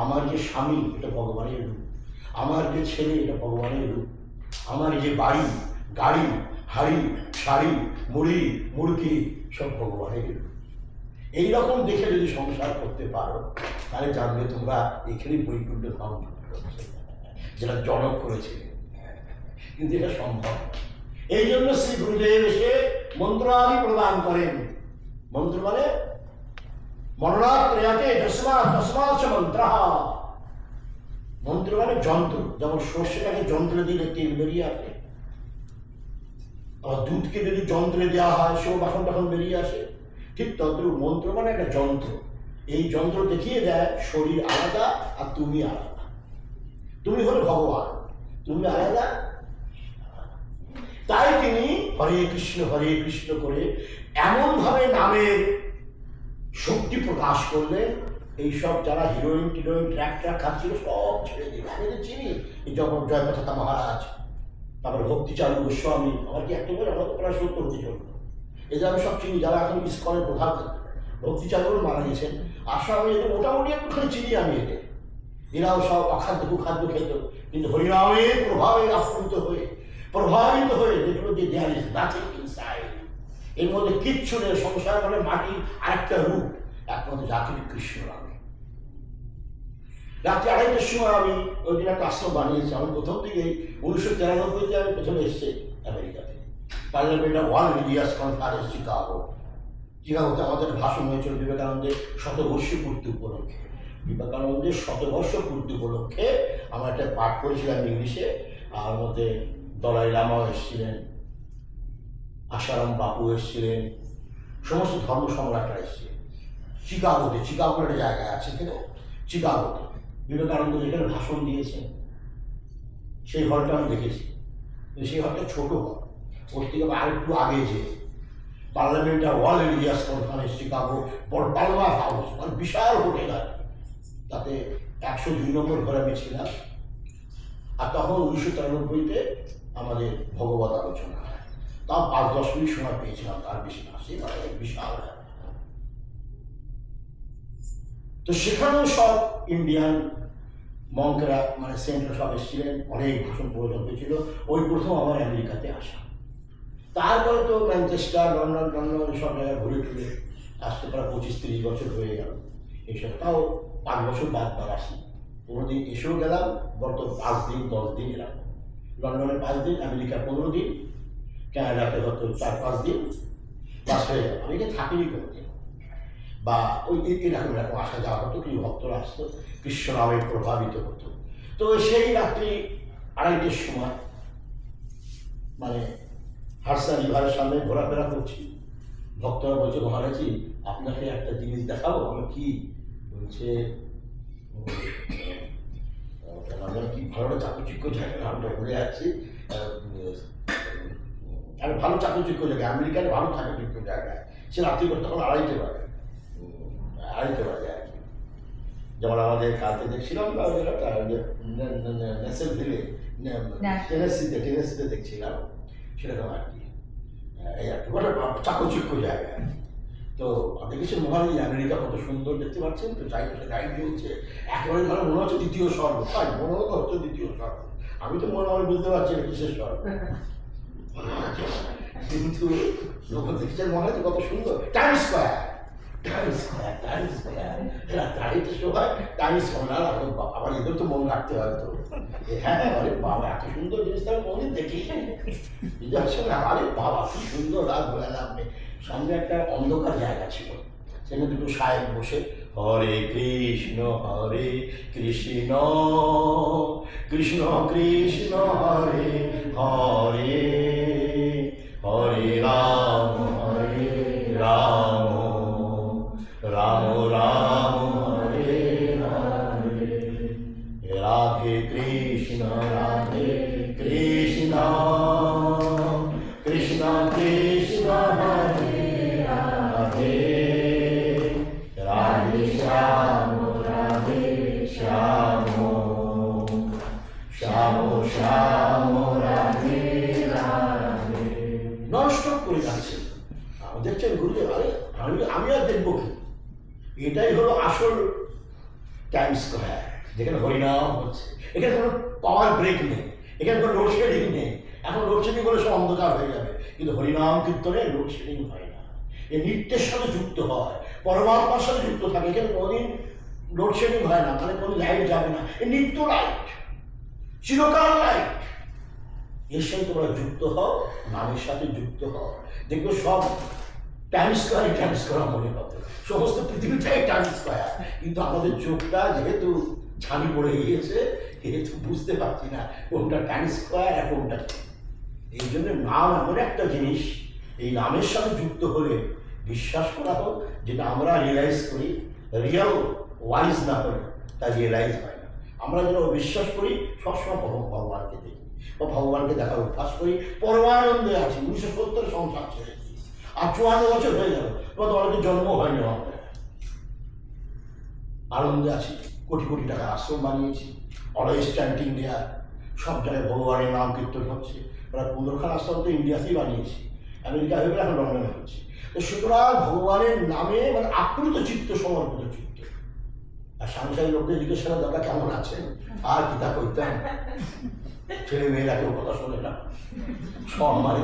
আমার যে স্বামী এটা ভগবানের রূপ, আমার যে ছেলে এটা ভগবানের রূপ, আমার যে বাড়ি গাড়ি হাড়ি শাড়ি মুড়ি মুড়কি সব ভগবানের রূপ। এইরকম দেখে যদি সংসার করতে পারো তাহলে জানবে তোমরা এখানেই বৈকুণ্ঠ ধাম করছে, যেটা জনক করেছিলেন। কিন্তু এটা সম্ভব। এই জন্য শ্রী গুরুদেব এসে মন্ত্র আদি প্রদান করেন। মন্ত্র মানে মননাথ প্রয়াতে তসমাৎ মন্ত্র। মন্ত্র মানে যন্ত্র। যেমন সর্ষেটাকে যন্ত্রে দিলে তেল বেরিয়ে আসে, আর দুধকে যদি যন্ত্রে দেওয়া হয় সেও তখন বেরিয়ে আসে, ঠিক তদ্রূপ মন্ত্র মানে একটা যন্ত্র। এই যন্ত্র দেখিয়ে দেয় শরীর আলাদা আর তুমি আলাদা। তুমি হলো ভগবান, তুমি আলাদা। তাই তিনি হরে কৃষ্ণ করে এমনভাবে নামের শক্তি প্রকাশ করলেন, এইসব যারা হিরোইন টিরোইন ট্র্যাক খাচ্ছিল সব ছেড়ে দিল। আমি তো চিনি এই জয়প্রথা মহারাজ, তারপরে ভক্তিচারু গোস্বামী, আমার কি একটা বলে আমার প্রায় 70 জন, এদের আমি সব চিনি, যারা এখন ইস্কনের প্রধান। ভক্তিচারুও মারা গেছেন। আসামে এদের মোটামুটি একটুখানি চিনি আমি এদের। এরাও সব অখাদ্য কুখাদ্য খেত, কিন্তু হরিনামের প্রভাবে প্রভাবিত হয়ে দেখলো যে দেয়ার ইজ নাথিং ইনসাইড, এর মধ্যে কিচ্ছু নেই। সংসার মানে মাটির আরেকটা রূপ, একমাত্র জাতির কৃষ্ণ নামে। রাত্রি 2:30টার সময় আমি ওই দিন একটা আশ্রম বানিয়েছি। আমি প্রথম থেকেই 1993 আমি প্রথমে এসেছি আমেরিকাতে, parliament of world religious conference চিকাগোতে আমাদের ভাষণ হয়েছিল বিবেকানন্দের শতবর্ষ পূর্তি উপলক্ষে। বিবেকানন্দের শতবর্ষ পূর্তি উপলক্ষে আমরা একটা পাঠ করেছিলাম ইংলিশে। আর মধ্যে দলাই লামাও এসেছিলেন, আশারাম বাপু এসেছিলেন, সমস্ত ধর্ম সম্রাটরা এসেছিলেন। চিকাগোতে, চিকাগোর একটা জায়গায় আছে কিন্তু চিকাগোতে বিবেকানন্দ যেখানে ভাষণ দিয়েছেন সেই হলটা আমি দেখেছি। সেই হলটা ছোট হল, ওর থেকে আরেকটু আগে যে parliament of world religious conference Chicago, বড় পালমার হাউস, মানে বিশাল হোটেল আর তাতে 102 নম্বর ঘরে আমি ছিলাম। আর তখন 1993-তে আমাদের ভগবত আলোচনা হয়, তাও 5-10 মিনিট সময় পেয়েছিলাম, তার বেশি না। সে বিশাল। তো সেখানেও সব ইন্ডিয়ান মঙ্করা মানে সেন্টরা সব এসেছিলেন, অনেক ভাষণ প্রয়োজন হয়েছিল। ওই প্রথম আমার আমেরিকাতে আসা। তারপরে তো ম্যানচেস্টার লন্ডন সব জায়গায় ঘুরে টুরে আসতে প্রায় 25-30 বছর হয়ে গেল। এইসব তাও 5 বছর বাদ আসি। কোনোদিন এসেও গেলাম, বর্ত 5 দিন 10 দিন এলাম। লন্ডনে 5 দিন, আমেরিকা 15 দিন, কানাডাতে হয়তো 4-5 দিন, বাস হয়ে গেল। আমি এখানে থাকিনি কোনোদিন। বা ওই এরকম আসা যাওয়া হতো, কিছু ভক্তরা আসতো, কৃষ্ণ নামে প্রভাবিত হতো। তো সেই রাত্রি 2:30টার সময় মানে হারসা রিভারের সামনে ঘোরাফেরা করছি। ভক্তরা বলছে, মহারাজি আপনাকে একটা জিনিস দেখাবো। আমি কি বলছে, কি ভালো চাকচিক্য জায়গা, নামটা ভুলে যাচ্ছি, আর ভালো চাকচিক্য জায়গা, আমেরিকার ভালো চাকচিক্য জায়গায়। সে রাত্রি তখন 2:30 বাজে আর কি। যেমন আমাদের কালকে দেখছিলাম নেসেলভিলে টেনেসিতে দেখছিলাম, সেরকম আর কি। এই আর কি চাকচিক্য জায়গা। তো দেখেছেন মহারাজ আমেরিকা কত সুন্দর, দেখতে পাচ্ছেন তো, গাইড হচ্ছে একেবারে মানে মনে হচ্ছে দ্বিতীয় স্বর্গ। তাই মনে হচ্ছে দ্বিতীয় স্বর্গ। আমি তো মনে হয় বুঝতে পারছি না কিসের স্বর্গ, কিন্তু যখন দেখছেন মনে হচ্ছে কত সুন্দর। টাইমস স্কোয়ার আবার এদের তো মন রাখতে হয় তো। হ্যাঁ আরে বাবা এত সুন্দর জিনিসটা আমি কোনদিন দেখি। আরে বাবা কি সুন্দর রাত বেড়ালাম। সামনে একটা অন্ধকার জায়গা ছিল, সেখানে দুটো সাহেব বসে হরে কৃষ্ণ কৃষ্ণ কৃষ্ণ হরে হরে হরে রাম রাম রাম রাম হরে হরে রাধে কৃষ্ণ কৃষ্ণ কৃষ্ণ হরে রাধে রাধে শ্যাম শ্যাম শ্যাম শ্যাম রাধে দেখছেন গুরুদেব, আরে আমি আর দেখবো কি? এটাই হলো আসল টাইম স্কোয়ার, যেখানে হরিনাম হচ্ছে। এখানে কোনো পাওয়ার ব্রেক নেই, এখানে কোনো লোডশেডিং নেই। এখন লোডশেডিং করে সব অন্ধকার হয়ে যাবে, কিন্তু হরিনাম কীর্তনে লোডশেডিং হয় না। এ নিত্যের সাথে যুক্ত হয়, পরমাত্মার সাথে যুক্ত থাকে। এখানে কোনোদিন লোডশেডিং হয় না, মানে কোনো লাইট যাবে না। এ নিত্য লাইট, চিরকাল লাইট। এর সাথে তোমরা যুক্ত হও, নামের সাথে যুক্ত হও, দেখবে সব টাইম স্কোয়ার মনে হবে। সমস্ত পৃথিবীটাই টাইম স্কোয়ার। কিন্তু আমাদের চোখটা যেহেতু ছানি পড়ে গিয়েছে, যেহেতু বুঝতে পারছি না কোনটা টাইম স্কোয়ার আর কোনটা। এই জন্য নাম এমন একটা জিনিস, এই নামের সাথে যুক্ত হলে বিশ্বাস করা হোক, যেটা আমরা রিয়েলাইজ করি, রিয়েল ওয়াইজ না হলে তা রিয়েলাইজ হয় না। আমরা যেন বিশ্বাস করি সবসময় ভগবানকে দেখি বা ভগবানকে দেখার অভ্যাস করি। পরমানন্দে আছি, 1970 সংসার ছেড়ে আর 54 বছর হয়ে গেল, তোমার অনেকের জন্ম হয়নি। আনন্দে আছি, কোটি কোটি টাকা আশ্রম বানিয়েছি, অলওয়েজ চ্যান্টিং দেয়া, সব জায়গায় ভগবানের নাম কীর্তন হচ্ছে। প্রায় 15খানা আশ্রম তো ইন্ডিয়াতেই বানিয়েছি, আমেরিকা হয়ে গেলে এখন লন্ডনে হচ্ছে। তো সুতরাং ভগবানের নামে মানে আপ্লুত চিত্ত, সমর্পিত চিত্ত। আর সাংসারিক লোকদের জিজ্ঞেস করা দাদা কেমন আছেন, আর কি তা করতেন, ছেলে মেয়েরা কেউ কথা শোনে না, সব মানে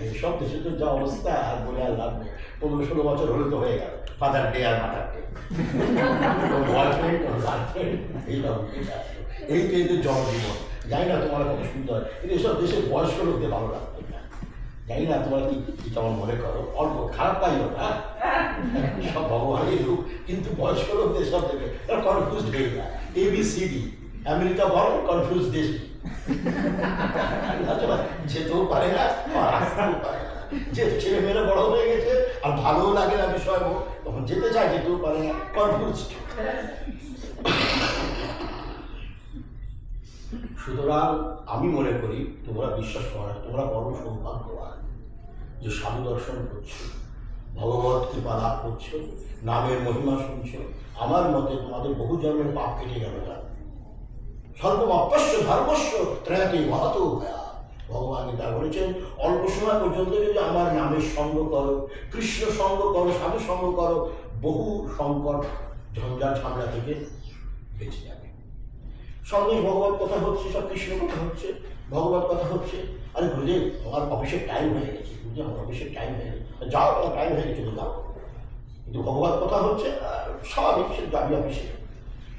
এইসব দেশে তো যা অবস্থা, আর বলে আর লাভ নেই। 15-16 বছর হলে তো হয়ে গেল ফাদার ডে আর মাদার ডে, বয়ফ্রেন্ড গার্লফ্রেন্ড, এইসব এই তো এদের জনজীবন। জানি না তোমার কত সুন্দর, কিন্তু এসব দেশের বয়স্ক লোকদের ভালো লাগবে না। জানি না তোমরা কি কেমন মনে করো, অল্প খারাপ পাইও না, সব ভগবানের রূপ, কিন্তু বয়স্ক লোকদের সব থেকে তারা কনফিউজ হয়ে যায়। ABCD, আমেরিকা বড় কনফিউজ দেশ, যেতেও পারে না, আসতেও পারে না। যে ছেলে মেয়েরা বড় হয়ে গেছে আর ভালোও লাগে না বিষয়, তখন যেতে চায়, যেতেও পারে না, কনফিউজ। সুতরাং আমি মনে করি তোমরা বিশ্বাস করো, তোমরা বড় সৌভাগ্যবান যে সাধু দর্শন করছো, ভগবত কৃপা লাভ করছো, নামের মহিমা শুনছো। আমার মতে তোমাদের বহু জন্মের পাপ কেটে গেল। স্বল্প অপ্যস্য ধর্মস্য ত্রয়াতে মহত ভয়া। ভগবান গীতা বলেছেন, অল্প সময় পর্যন্ত যদি আমার নামের সঙ্গ করো, কৃষ্ণ সঙ্গ করো, সাধু সঙ্গ করো, বহু সংকট ঝঞ্ঝাট ঝামেলা থেকে বেঁচে যাবে। সঙ্গে ভগবত কথা হচ্ছে, সব কৃষ্ণ কথা হচ্ছে, ভগবত কথা হচ্ছে। আরে গুরুদেব আমার অফিসের টাইম হয়ে গেছে, গুরুদেব আমার অফিসের টাইম হয়ে গেছে, যাও আমার টাইম হয়ে গেছে, যাও। কিন্তু ভগবত কথা হচ্ছে, স্বাভাবিক সে যাবি অফিসে,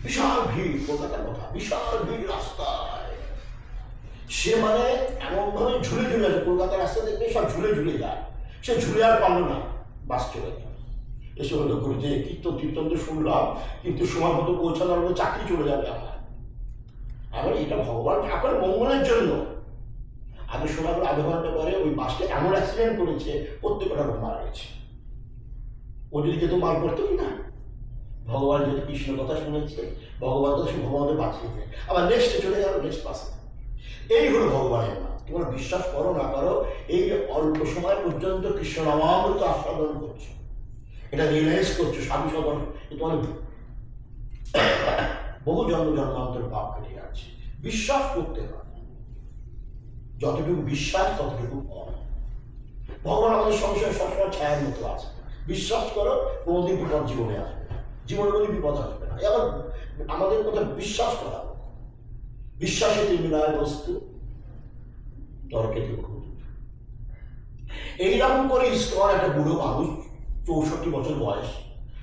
বিশাল ভিড়, কলকাতার কথা, বিশাল ভিড় রাস্তায়। সে মানে এমনভাবে ঝুলে ঝুলে আছে, কলকাতার রাস্তা দেখবে সব ঝুলে ঝুলে যায়। সে ঝুলে আর পারল না, বাস চলে যায়। এসে হলো গুরুদেব কীর্তন তো শুনলাম, কিন্তু সময় মতো পৌঁছানোর মতো চাকরি চলে যাবে আমার। আবার এটা ভগবান আপনার মঙ্গলের জন্য। আগে শোনা গেল আধা ঘন্টা পরে ওই বাসটা এমন অ্যাক্সিডেন্ট করেছে, প্রত্যেকটা লোক মারা গেছে। ও যদি যেত মার করতো কি না? ভগবান যদি কৃষ্ণ কথা শুনেছে, ভগবান কথা শুনে ভগবানকে বাঁচিয়েছে, আবার নেক্সটে চলে গেল, নেক্সট পাশে। এই হলো ভগবানের নাম। তোমরা বিশ্বাস করো না করো, এই অল্প সময় পর্যন্ত কৃষ্ণ নামামৃত আস্বাদন করছো, এটা রিয়েলাইজ করছো, সাধু সাধন, তোমার বহু জন্মান্তর পাপ কেটে যাচ্ছে। বিশ্বাস করতে হবে, যতটুকু বিশ্বাস ততটুকু ফল। ভগবান আমাদের সংসারে সবসময় ছায়ার মতো আছে। বিশ্বাস করো, কোনোদিন বিপদ জীবনে আসবে না, জীবনে কোনো বিপদ আসবে না। এবার আমাদের কথা বিশ্বাস করা, বিশ্বাসে বিনয় বস্তু, তর্কে এইরকম করে ইস্কন একটা বুড়ো মানুষ, 64 বছর বয়স,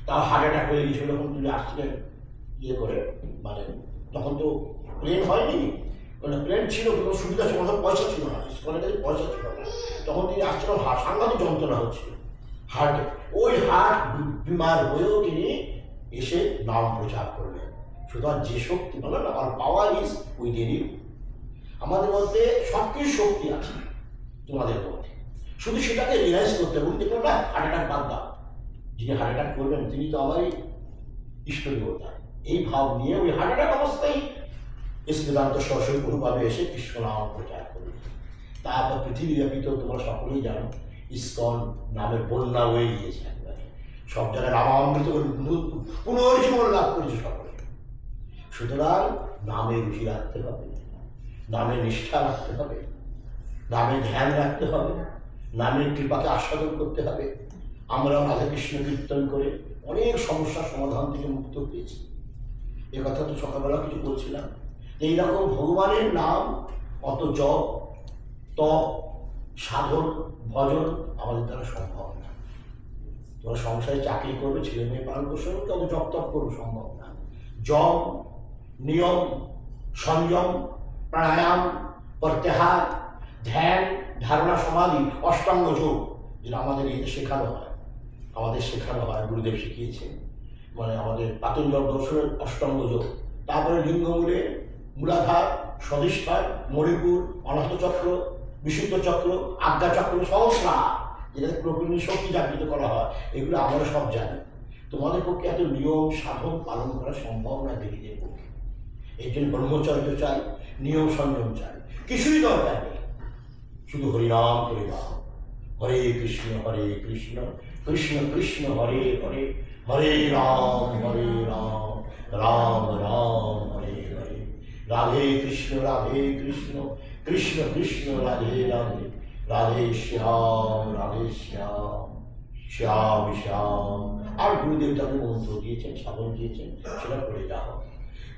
তার হার্ট অ্যাটাক হয়ে গেছিল। যখন তিনি আসছিলেন ইয়ে করে, মানে তখন তো প্লেন হয়নি, মানে প্লেন ছিল কোনো সুবিধা ছিল না, পয়সা ছিল না, ইস্কনের কাছে পয়সা ছিল না। তখন তিনি আসছিলেন, সাংঘাতিক যন্ত্রণা হচ্ছিল হার্টে। ওই হার্ট বিমার হয়েও তিনি এসে নাম প্রচার করলেন। সুতরাং যে শক্তি বলে না, আর পাওয়ার ইজ উইদিন ইউ। আমাদের মধ্যে সব কিছু শক্তি আছে তোমাদের মধ্যে, শুধু সেটাকে রিয়েলাইজ করতে হবে। দেখো না, হার্ট অ্যাটাক বাদ দাও, যিনি হার্ট অ্যাটাক করবেন তিনি তো আমারই ইষ্ট দেবতা। এই ভাব নিয়ে ওই হার্ট অ্যাটাক অবস্থায় বেদান্ত সরাসরি প্রভুভাবে এসে কৃষ্ণ নাম প্রচার করবে। তারপর পৃথিবীব্যাপী তো তোমরা সকলেই জানো, ইস্কন নামের বন্যা হয়ে গিয়েছে একবারে, সব জায়গায় নামামৃত পুনর্জীবন লাভ করেছে সকলে। সুতরাং নামে রুচি রাখতে হবে, নামে নিষ্ঠা রাখতে হবে, নামে ধ্যান রাখতে হবে, নামের কৃপাকে আস্বাদন করতে হবে। আমরা রাধাকৃষ্ণ কীর্তন করে অনেক সমস্যার সমাধান থেকে মুক্ত পেয়েছি। এ কথা তো সকালবেলা কিছু বলছিলাম। এইরকম ভগবানের নাম, অত জপ, তপ, সাধন, ভজন আমাদের দ্বারা সম্ভব না। তোমরা সংসারে চাকরি করবে, ছেলে মেয়ে পালন করছে, তত জপ তপ করবে, সম্ভব না। জপ, নিয়ম, সংযম, প্রাণায়াম, প্রত্যাহার, ধ্যান, ধারণা, সমাধি, অষ্টাঙ্গ যোগ, যেটা আমাদের এতে শেখানো হয়, গুরুদেব শিখিয়েছেন। মানে আমাদের পাতঞ্জল দর্শনের অষ্টাঙ্গ যোগ। তারপরে লিঙ্গমূলে, মূলাধার, স্বধিষ্ঠান, মণিপুর, অনাথ চক্র, বিশুদ্ধ চক্র, আজ্ঞা চক্র, সহস্রা, যেটাতে প্রকৃতির শক্তি জাগৃত করা হয়। এগুলো আমরা সব জানি। তোমাদের পক্ষে এত নিয়ম সাধন পালন করা সম্ভব না দেবীদের পক্ষে। এই জন্য ব্রহ্মচর্য চাই, নিয়ম সংযম চাই, কিছুই দরকার নেই। শুধু হরিনাম করে দাও। হরে কৃষ্ণ কৃষ্ণ কৃষ্ণ হরে হরে, হরে রাম রাম রাম হরে হরে, রাধে কৃষ্ণ কৃষ্ণ কৃষ্ণ রাধে রাধে, রাধে শ্যাম শ্যাম শ্যাম। আর গুরুদেব তাকে মন্ত্র দিয়েছেন, সাধন দিয়েছেন, সেটা করে যাও।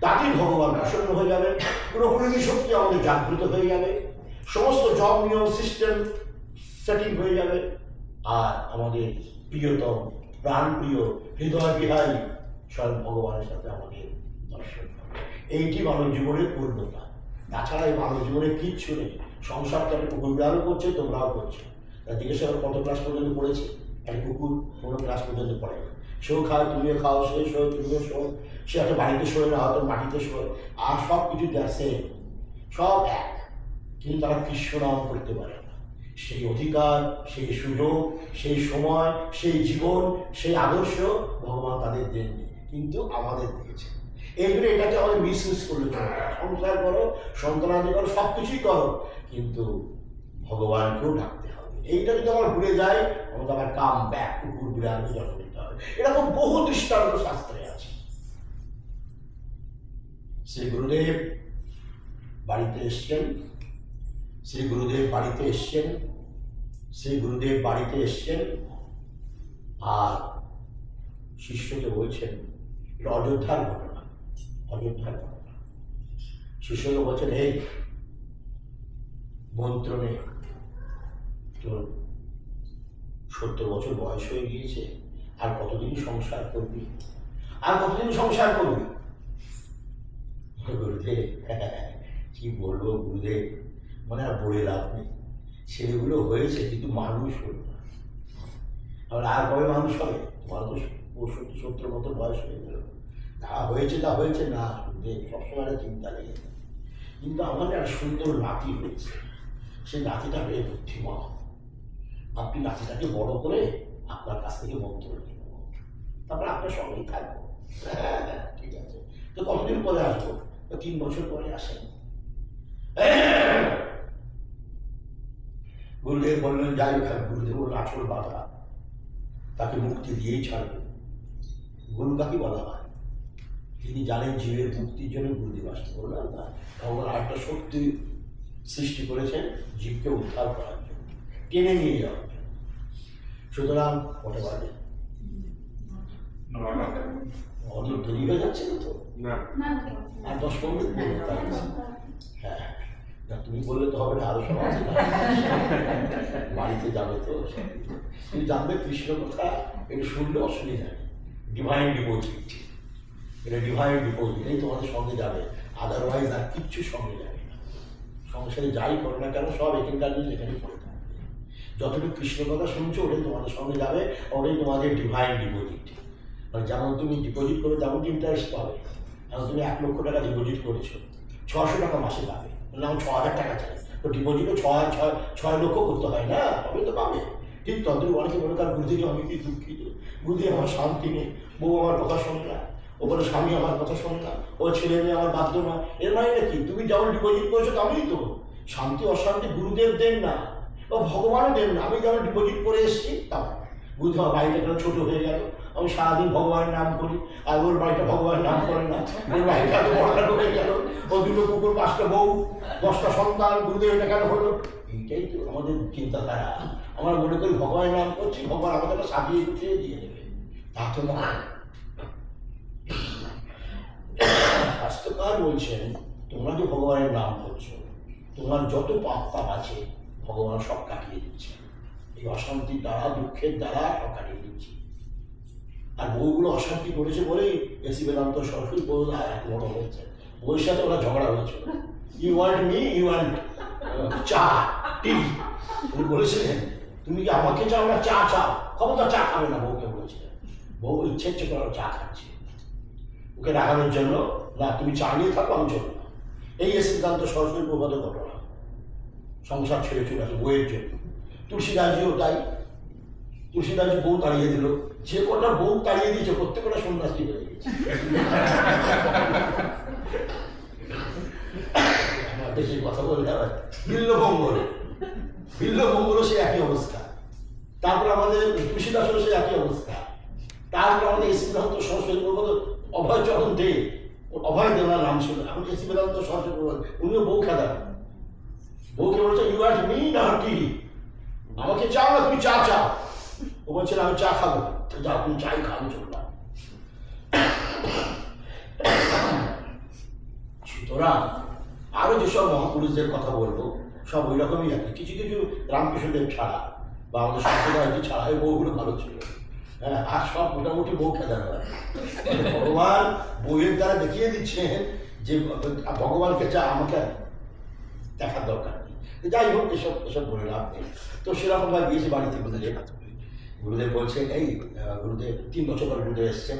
তাতে ভগবান প্রসন্ন হয়ে যাবে, প্রকৃতি শক্তি আমাদের জাগ্রত হয়ে যাবে, সমস্ত জব নিয়ম সিস্টেম সেটিং হয়ে যাবে। আর আমাদের প্রিয়তম, প্রাণপ্রিয়, হৃদয় বিহারী স্বয়ং ভগবানের সাথে আমাদের দর্শন হবে। এইটি মানব জীবনের পূর্ণতা। তাছাড়া এই মানব জীবনে কিচ্ছু নেই। সংসারটাকে কুকুরগুলো করছে, তোমরাও করছো। তার জিজ্ঞেস করে কত ক্লাস পর্যন্ত পড়েছে? একটা কুকুর কোনো ক্লাস পর্যন্ত পড়ে না। সেও খায়, তুমিও খাও, সে শোয়, তুমিও শো। সে একটা বাড়িতে শোয় না, হয়তো মাটিতে শোয়, আর সব কিছু দেখছে, সব এক। কিন্তু তারা কৃষ্ণ নাম করতে পারে না। সেই অধিকার, সেই সুযোগ, সেই সময়, সেই জীবন, সেই আদর্শ ভগবান তাদের দেননি, কিন্তু আমাদের দিয়েছে। এই জন্য এটাকে আমাদের মিসইউজ করলে চলে না। সংসার করো, সন্তানাদি করো, সব কিছুই করো, কিন্তু ভগবানকেও ডাকতে হবে। এইটা যদি আমরা ভুলে যাই, আমাদের আবার কাম ব্যাক, কুকুর বিড়ালকে জন্ম দিতে হবে। এরকম বহু দৃষ্টান্ত শাস্ত্রে আছে। শ্রী গুরুদেব বাড়িতে এসছেন, আর শিষ্যকে বলছেন, এটা অযোধ্যার ঘটনা। শিষ্যকে বলছেন, এই মন্ত্র নে, তোর 70 বছর বয়স হয়ে গিয়েছে, আর কতদিন সংসার করবি? গুরুদেব কি বলবো গুরুদেব, মানে আর বলে লাভ নেই। ছেলেগুলো হয়েছে কিন্তু মানুষ হলো না। আর কবে মানুষ হবে? তোমার তো 65-70 মতো বয়স হয়ে গেল। তা হয়েছে না, গুরুদেব সবসময় চিন্তা লেগে। কিন্তু আমার একটা সুন্দর নাতি হয়েছে, সেই নাতিটা বেশ বুদ্ধিমান। আপনি নাতিটাকে বড় করে আপনার কাছ থেকে মন্ত্র নিয়ে নেব, তারপরে আপনার সঙ্গেই থাকবো। ঠিক আছে, তো কতদিন পরে আসবো? 3 বছর পরে আসেন। গুরুদেব বললেন, যাই হোক। গুরুদেব বললেন, আসল বাধা, তাকে মুক্তি দিয়েই ছাড়বে। গুরু কাকে বলা হয়? তিনি জানেন জীবের মুক্তির জন্য গুরুদেব আসতে বললেন না। ভগবান আরেকটা শক্তি সৃষ্টি করেছেন জীবকে উদ্ধার করার জন্য, টেনে নিয়ে যাওয়ার জন্য। সুতরাং কটা বাজে? অনেক দেরি হয়ে যাচ্ছে না তো? আর 10-15 মিনিট। হ্যাঁ, না তুমি বললে তো হবে না, আরো সব আছে, বাড়িতে যাবে তো। তুমি জানবে কৃষ্ণ কথা, এটা শুনলে অসুবিধা নেই। ডিভাইন ডিপোজিট, এটা ডিভাইন ডিপোজিট, এই তোমাদের সঙ্গে যাবে, আদারওয়াইজ আর কিচ্ছু সঙ্গে যাবে না। সংসারে যাই করো না কেন, সব এখানকার জিনিস এখানেই করে থাকবে। যতটুকু কৃষ্ণ কথা শুনছো, ওটাই তোমাদের সঙ্গে যাবে, ওটাই তোমাদের ডিভাইন ডিপোজিট। মানে যেমন তুমি ডিপোজিট করবে, তেমন ইন্টারেস্ট পাবে। এখন তুমি 1 লক্ষ টাকা ডিপোজিট করেছো, 600 টাকা মাসে পাবে, না 6000 টাকা চাই, তো ডিপোজিটও 6 লক্ষ করতে হয় না, তবে তো পাবে। ঠিক ততদিন অনেকে মনে করেন, গুরুদেব আমি কি দুঃখিত, গুরুদেব আমার শান্তি নেই, বউ আমার কথা শোনে না, ওপরে স্বামী আমার কথা শোনে না, ও ছেলে মেয়ে আমার বাধ্য না। এর মানে নাকি তুমি যেমন ডিপোজিট করেছো তেমনই তো শান্তি অশান্তি গুরুদেব দেন না, ও ভগবানও দেন না। আমি যেমন ডিপোজিট করে এসেছি তেমন। গুরুদেব আমার বাড়িটা কেন ছোট হয়ে গেল, আমি সারাদিন ভগবানের নাম করি, আর ওর বাড়িটা ভগবানের নাম করে না, ওর বাড়িটা তো বড় হয়ে গেল, ও 2 কুকুর, 5টা বউ, 10টা সন্তান, গুরুদেব এটা কেন হলো? এইটাই তো আমাদের চিন্তাধারা। আমরা মনে করি ভগবানের নাম করছি, ভগবান আমাদের সাজিয়ে গুছিয়ে দিয়ে দেবে, তা তো নয়। শাস্ত্রকার বলছেন তোমরা যে ভগবানের নাম করছো, তোমার যত পাপ পাপ আছে ভগবান সব কাটিয়ে দিচ্ছে, এই অশান্তির দ্বারা, দুঃখের দ্বারা সব কাটিয়ে দিচ্ছে। আর বউগুলো অশান্তি করেছে বলেই এসি বেদান্ত সরস্বতী বউ এত বড় হয়েছে। বউয়ের সাথে ওরা ঝগড়া হয়েছিল, you want me, you want cha tea. উনি বলেছিলেন তুমি কি আমাকে চাও না চা চাও? ক্ষমতা চা খাবে না, বউকে বলেছিলেন। বউ ইচ্ছে ইচ্ছে করে চা খাচ্ছে, ওকে রাগানোর জন্য, না তুমি চা নিয়ে থাকো, আমি চলবো না। এই সিদ্ধান্ত সরস্বতী প্রভাতের ঘটনা, সংসার ছেড়ে চলে আসে বইয়ের জন্য। তুলসীদাসজিও তাই, তুলসীদাসজি বউ তাড়িয়ে দিল, যে কটা বউ তাড়িয়ে দিয়েছে প্রত্যেকটা সন্ন্যাসী হয়ে গেছে। বেশি কথা বললে আবার বিল্লভঙ্গল সে একই অবস্থা, তারপর আমাদের তুলসীদাসেরও সে একই অবস্থা, তারপর আমাদের এসি বেদান্ত সরস্বতী প্রভাত অভয় চরণ দে, অভয় দেওয়ার নাম ছিল, এখন এসি বেদান্ত সরস্বতী প্রভাত, উনিও বউ খেলা, বউকে বলছে ইউ আর মি না টি, আমাকে চাও না তুমি চা চাও? ও বলছিল আমি চা খাবো, যাও তুমি চাই খাবো, চললাম। সুতরাং আরো যেসব মহাপুরুষদের কথা বলবো সব ওই রকমই আছে, কিছু কিছু রামকৃষ্ণদেব ছাড়া বা আমাদের সম্প্রদায়টি ছাড়া এই বউগুলো ভালো ছিল। হ্যাঁ, আর সব মোটামুটি বউ খেদানো হয়। ভগবান বইয়ের দ্বারা দেখিয়ে দিচ্ছেন যে ভগবানকে চা আমাকে দেখার দরকার নেই। যাই হোক, এসব এসব বলে লাভ নেই। তো সেরকম ভাবে গিয়েছে বাড়িতে গুরুদেব, গুরুদেব বলছেন এই গুরুদেব 3 বছর পর গুরুদেব এসছেন,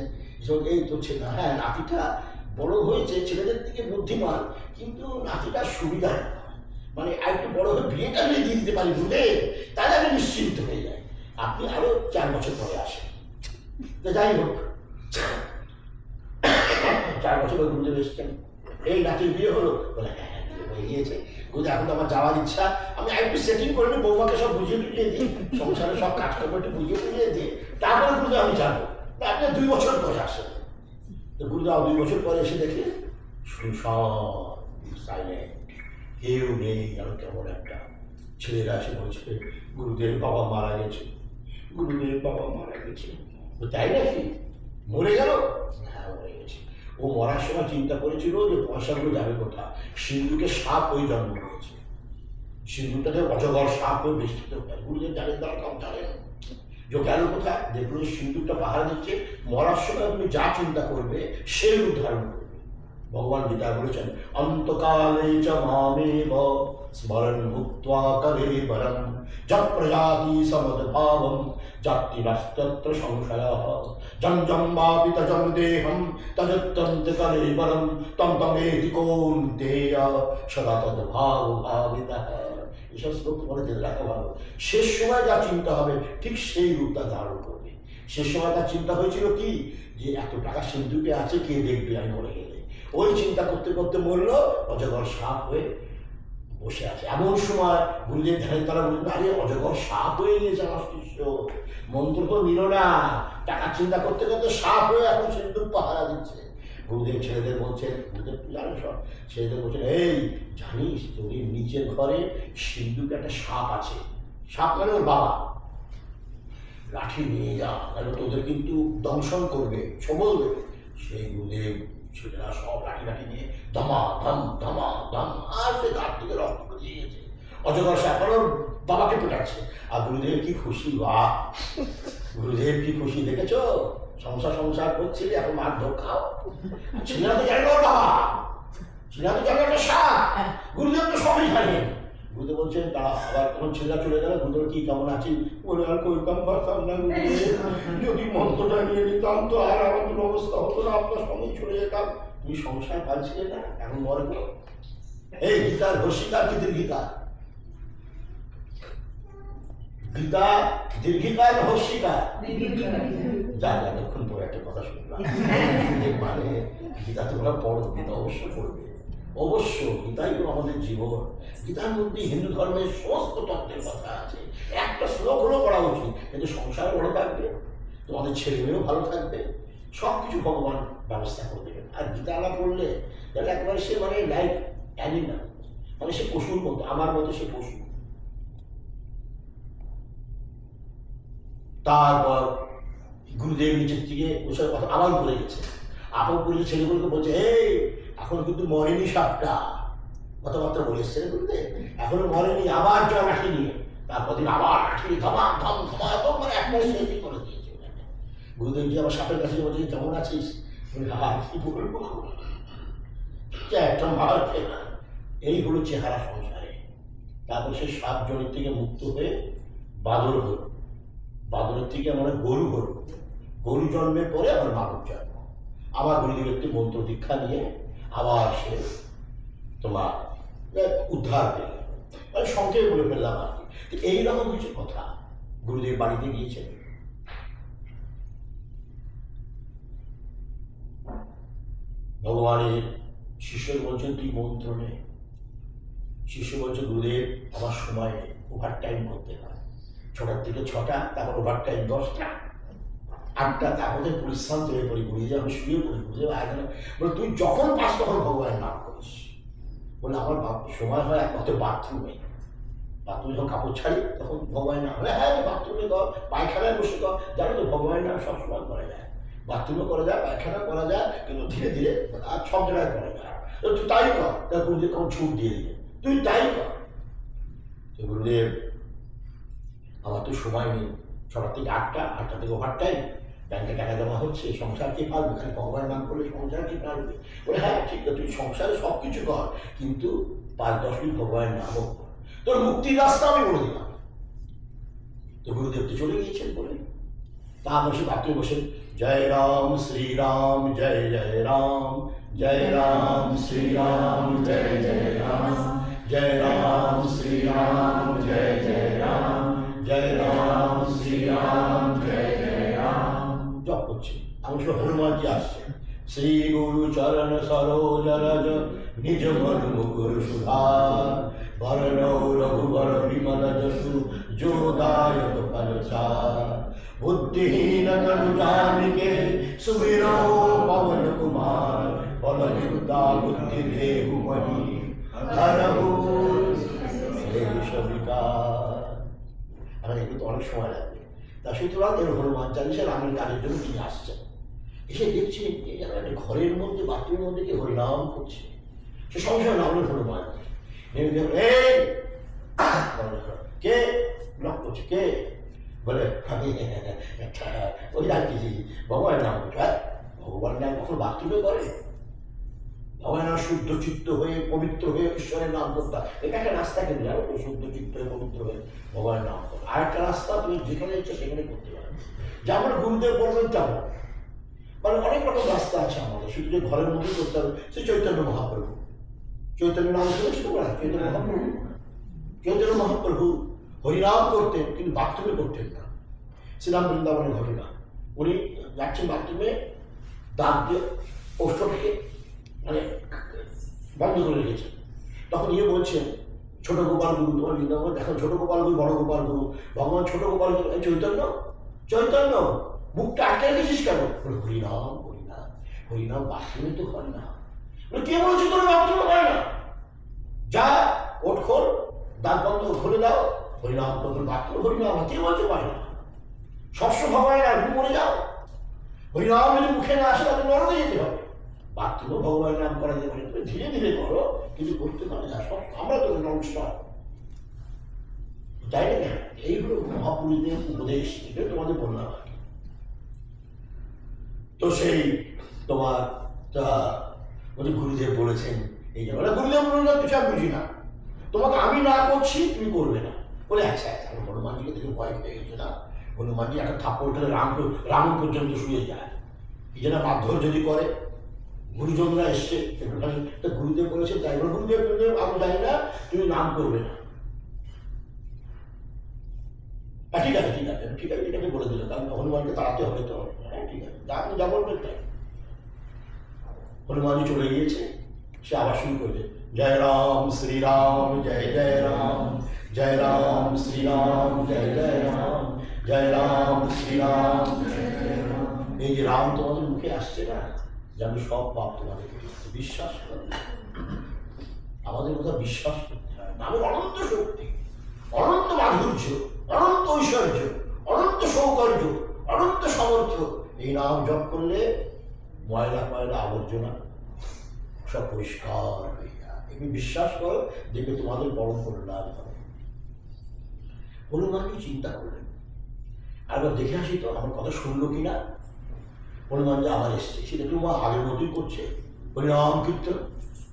এই তো ছেলে, হ্যাঁ নাতিটা বড় হয়েছে, ছেলেদের থেকে বুদ্ধিমান, কিন্তু নাতিটার সুবিধা মানে একটু বড় হয়ে বিয়েটা নিয়ে দিয়ে দিতে পারি গুরুদেব, তাহলে আমি নিশ্চিন্ত হয়ে যাই, আপনি আরো 4 বছর পরে আসেন। তো যাই হোক, 4 বছর পর গুরুদেব এসছেন, এই নাতির বিয়ে হলো, বলে হ্যাঁ হয়ে গিয়েছে গুরুদেব, এখন তো আমার যাওয়ার ইচ্ছা, আমি একটু সেটিং করে নিই, বৌমাকে সব বুঝিয়ে টুঝিয়ে দিই, সংসারে সব কাজকর্ম একটু বুঝিয়ে টুঝিয়ে দিই, তারপরে গুরুদেব আমি যাবো। আপনি 2 বছর পরে আসেন। তো গুরুদেব 2 বছর পরে এসে দেখে সাইলেন্ট, কেউ নেই, আর কেমন একটা। ছেলেরা এসে বলছে গুরুদেব বাবা মারা গেছে, গুরুদেব বাবা মারা গেছে। তাই নাকি, মরে গেল? হ্যাঁ মরে গেছে। ও মরার সময় চিন্তা করেছিল যে পয়সাগুলো যাবে কোথায়, সিন্ধুকে সাপ ওই জন্ম হয়েছে, সিন্ধুটাতে অজগর সাপ হয়ে বেষ্টিত হয়। গুরুদেব জানেন, তারা কম জানেন যে গেল কোথায়, দেখলো সিন্ধুকটা পাহারা দিচ্ছে, মরার সময় তুমি যা চিন্তা করবে সেই রূপ ধারণ করবে। ভগবান গীতা বলেছেন অন্তকালে চ মামেব স্মরণ মুক্ত্বা কলেবরম যৎ প্রজাতি সমদ্ভাবম জাতি নাস্তত্র সংশয়ঃ জম জম বাপি তজম দেহম তজত্যন্ত কলেবরম তম তমেতি কৌন্তেয় সদা তদ্ভাব ভাবিতঃ। এসব শ্লোক তোমাদের জেনে রাখা ভালো। শেষ সময় যা চিন্তা হবে ঠিক সেই রূপটা ধারণ করবে। শেষ সময় তার চিন্তা হয়েছিল কি, যে এত টাকা সিন্ধুকে আছে, কে দেখবে আমি মরে গেলে। ওই চিন্তা করতে করতে মরল, অজগর সাপ হয়ে বসে আছে। এমন সময় গুরুদেব ধ্যান তারা বললেন, আরে অজগর সাপ হয়ে গিয়েছে আমার শিষ্য, মন্ত্র তো নিল না, টাকা চিন্তা করতে করতে সাপ হয়ে এখন সিন্ধুক পাহারা দিচ্ছে। গুরুদেব ছেলেদের বলছেন, গুরুদেব তো জানো সব, ছেলেদের বলছেন এই জানিস তোদের নিচের ঘরে সিন্ধুকে একটা সাপ আছে, সাপ মানে ওর বাবা, লাঠি নিয়ে যা, তাহলে তোদের কিন্তু দংশন করবে, সবল দেবে। সেই গুরুদেব ছেলেরা সব লাঠি লাঠি নিয়ে ধমা ধম ধমা ধম, আর সে তার থেকে রক্ত দিয়ে গেছে, অজগর সাপ ওর বাবাকে পেটাচ্ছে। আর গুরুদেব কি খুশি, বাহ গুরুদেব কি খুশি, দেখেছো সংসার করছিলে, এখন মার ধর খাও। ছেলেরা তো জানে ওর বাবা, ছেলেরা তো জানে একটা সাপ, গুরুদেব তো সবই জানেন। গুরুদেব বলছেন তারা আবার তখন ছেলেরা চলে গেল, গুরুদেব কি কেমন আছি বলে আর কইতাম পারতাম না, যদি মন্ত্রটা নিয়ে নিতাম তো আর আমাদের অবস্থা হতো না, আপনার সঙ্গে চলে যেতাম। তুমি সংসার পাচ্ছিলে না, এখন মরে গেল। এই গীতার রসিকার কি দীর্ঘিকার, গীতা দীর্ঘিকার রহস্যিকার, যা যতক্ষণ পরে একটা কথা শুনলাম, মানে গীতা তোমরা পড়ো, গীতা অবশ্য পড়বে, অবশ্য গীতাই তো আমাদের জীবন। গীতার মধ্যে হিন্দু ধর্মের সমস্ত তত্ত্বের কথা আছে, একটা শ্লোক হলেও পড়া উচিত, কিন্তু সংসার ভালো থাকবে, তোমাদের ছেলে মেয়েও ভালো থাকবে, সব কিছু ভগবান ব্যবস্থা করে দেবেন। আর গীতা না পড়লে তাহলে একবার সে মানে লাইক অ্যানিমাল, মানে সে পশুর মতো, আমার মতো সে পশু। তারপর গুরুদেব নিচের থেকে ওসব কথা আবার বলে গেছে, আপন করে ছেলেগুলোকে বলছে, এই এখন কিন্তু মরেনি সাপটা, কথাবার্তা বলে এসছে গুরুদেব, এখনো মরেনি, আবার জল লাঠি নিয়ে, তারপর দিন আবার লাঠি ধমা ধম ধমা ধম, মানে একটা শেষই করে দিয়েছে। গুরুদেব যে আমার সাপের কাছে বলছে, কেমন আছিস? কি বলবো, একটা মার খেলা। এই হলো চেহারা সংসারে। তারপর সে সাপ জলের থেকে মুক্ত হয়ে বাদর হল, বাদরের থেকে আমরা গরু হল, গরু জন্মের পরে আবার মানব জন্ম, আবার গুরুদেব একটি মন্ত্র দীক্ষা নিয়ে আবার সে তোমার উদ্ধার হয়ে গেল। মানে সংক্ষেপে বলে ফেললাম আর কি। এইরকম কিছু কথা। গুরুদেব বাড়িতে গিয়েছেন, ভগবানের শিষ্য বলছেন তুই মন্ত্র নে। শিষ্য বলছে গুরুদেব আমার সময় নেই, ওভার টাইম করতে হয়, 6টার থেকে 6টা, তারপর ওভার টাইম 10টা 8টা, তারপরে পরিশ্রান্ত হয়ে পড়ি, গুরুদেব আমি শুয়ে পড়ি। গুরুদেব আগে বলে তুই যখন পাস তখন ভগবানের নাম করিস। বলে আমার সময় হয় একমাত্র বাথরুমে, বাথরুমে যখন কাপড় ছাড়ি তখন ভগবানের নাম। হ্যাঁ বাথরুমে কর, পায়খানায় বসে কর, জানো তো ভগবানের নাম সবসময় করা যায়, বাথরুমে করা যায়, পায়খানা করা যায়, কিন্তু ধীরে ধীরে আর সব জায়গায় করা যায়। তুই তাই কর, তার গুরুদেব তখন ছুট দিয়ে দিলে, তুই তাই কর। গুরুদেব আমার তো সময় নেই, 6টা থেকে 8টা, 8টা থেকে ওভার টাইম, ব্যাংকে টাকা জমা হচ্ছে, সংসার কে পারবে, খালি ভগবানের নাম করলে সংসার কে পারবে? বলে হ্যাঁ ঠিক আছে, তুই সংসারে সব কিছু কর, কিন্তু 5-10 মিনিট ভগবানের নামও কর, তোর মুক্তির রাস্তা আমি বলে দিলাম। তো গুরুদেব তো চলে গিয়েছেন বলে, তা বসে বাকি বসে জয় রাম শ্রীরাম জয় জয় রাম, জয় রাম শ্রীরাম জয় জয় রাম, জয় রাম শ্রীরাম জয় জয় রাম, জয় রাম শ্রীরাম জয় জয় রাম জপ করছে। আমি সব হনুমানজি আসছে, শ্রী গুরু চরণ সরোজ রজ নিজ মন মুকুর সুধার, বরণ রঘুবর বিমল যশু যোদায়ক ফলচার, बुद्धिहीन तनु जानिके सुमिरो पवन कुमार, बल विद्या बुद्धि देहु महि हरहु क्लेश विकार। আমার একটু অনেক সময় লাগবে, তা সুতরাং এর হনুমান চালিশা রামের কাজের জন্য তিনি আসছেন। এসে দেখছি এই যেন একটা ঘরের মধ্যে, বাথরুমের মধ্যে কে হরিনাম করছে, সে সংসার নাম হনুমান। কে ব্লক করছে, কে বলে আমি ওই ডাকতেছি ভগবানের নাম করছে। ভগবানের নাম কখনো বাথরুমে করে? ভগবানের নাম শুদ্ধ চিত্ত হয়ে পবিত্র হয়ে ঈশ্বরের নাম করতে, এটা একটা রাস্তা কিন্তু জানো তো, শুদ্ধ চিত্ত হয়ে পবিত্র হয়ে ভগবানের নাম করতে। আর একটা রাস্তা তুমি যেখানে ইচ্ছে সেখানে করতে পারো, যেমন গুরুদেব বলবেন তেমন। মানে অনেক রকম রাস্তা আছে আমাদের, শুধু যে ঘরের মধ্যে করতে হবে। সে চৈতন্য মহাপ্রভু, চৈতন্য নাম শুনেছি তোমরা? চৈতন্য মহাপ্রভু, চৈতন্য মহাপ্রভু হরিনাম করতেন কিন্তু বাথরুমে করতেন না। শ্রীরাম বৃন্দাবনের ঘটনা, উনি যাচ্ছেন বাথরুমে, দাঁত দিয়ে ওষ্ঠটাকে মানে বন্ধ করে রেখেছেন। তখন ইয়ে বলছেন ছোট গোপাল গুরু, তোমার বৃন্দাবন দেখো ছোট গোপাল গুরু, বড় গোপাল গুরু, ভগবান ছোট গোপাল গুরু, চৈতন্য চৈতন্য মুখটা আটকে রেখেছিস কেন? বলে হরিনাম করি না, হরিনাম বাথরুমে তো হয় না। কে বলছে তোর বাথরুমে হয় না? যা ওঠ খোল, দাঁত বন্ধ খুলে দাও, হরিনাম তোর বাথরুম হরিনাম। কে বলছে পায় না? সবসময় ভগবানের নাম মরে যাও, হরিনাম যদি মুখে না আসে তাহলে নরকে যেতে হবে। বাথরুমে ভগবানের নাম করা যেতে পারে, তুমি ধীরে ধীরে করো, কিন্তু করতে পারে না সব। আমরা তো নমস্কার তাই না? এইগুলো মহাপুরুষদের উপদেশ, এটা তোমাদের বললাম আর কি। তো সেই তোমার গুরুদেব বলেছেন এই যে গুরুদেব বললাম কিছু আমি বুঝি না, তোমাকে আমি না করছি তুমি করবে না। বলে আচ্ছা আচ্ছা, হনুমানজিকে দেখে ভয় পেয়ে গেছে না, হনুমানজি একটা থাপ্পড় খেলে রাম পর্যন্ত শুয়ে যায়। এই জন্য মারধর যদি করে, গুরুজনরা এসছে, গুরুদেব বলেছে তাই বলে গুরুদেব আমি জানি না, তুমি নাম করবে না। ঠিক আছে ঠিক আছে ঠিক আছে, এটাকে বলে দিল, কারণ হনুমানকে তাড়াতে হবে তো। হ্যাঁ ঠিক আছে, আপনি যা বলবেন তাই। হনুমানজি চলে গিয়েছে, সে আবার শুরু করছে জয় রাম শ্রীরাম জয় জয় রাম, জয় রাম শ্রীরাম জয় জয় রাম, জয় রাম শ্রীরাম জয় জয় রাম। এই যে রাম তোমাদের মুখে আসছে না, যেন সব পাপ তোমাদের বিশ্বাস করবে, আমাদের কথা বিশ্বাস করতে হয়। নামের অনন্ত শক্তি, অনন্ত মাধুর্য, অনন্ত ঐশ্বর্য, অনন্ত সৌকর্য, অনন্ত সামর্থ্য। এই নাম জপ করলে ময়লা ময়লা আবর্জনা সব পরিষ্কার হয়ে যায়। তুমি বিশ্বাস করো, দেখবে তোমাদের পরম কল্যাণ হবে। হনুমানজি চিন্তা করলেন, আরেকবার দেখে আসি তো আমার কথা শুনলো কিনা। হনুমান যে আবার এসছে, সে দেখলো মা আগের মতোই করছে হরিনাম কীর্তন।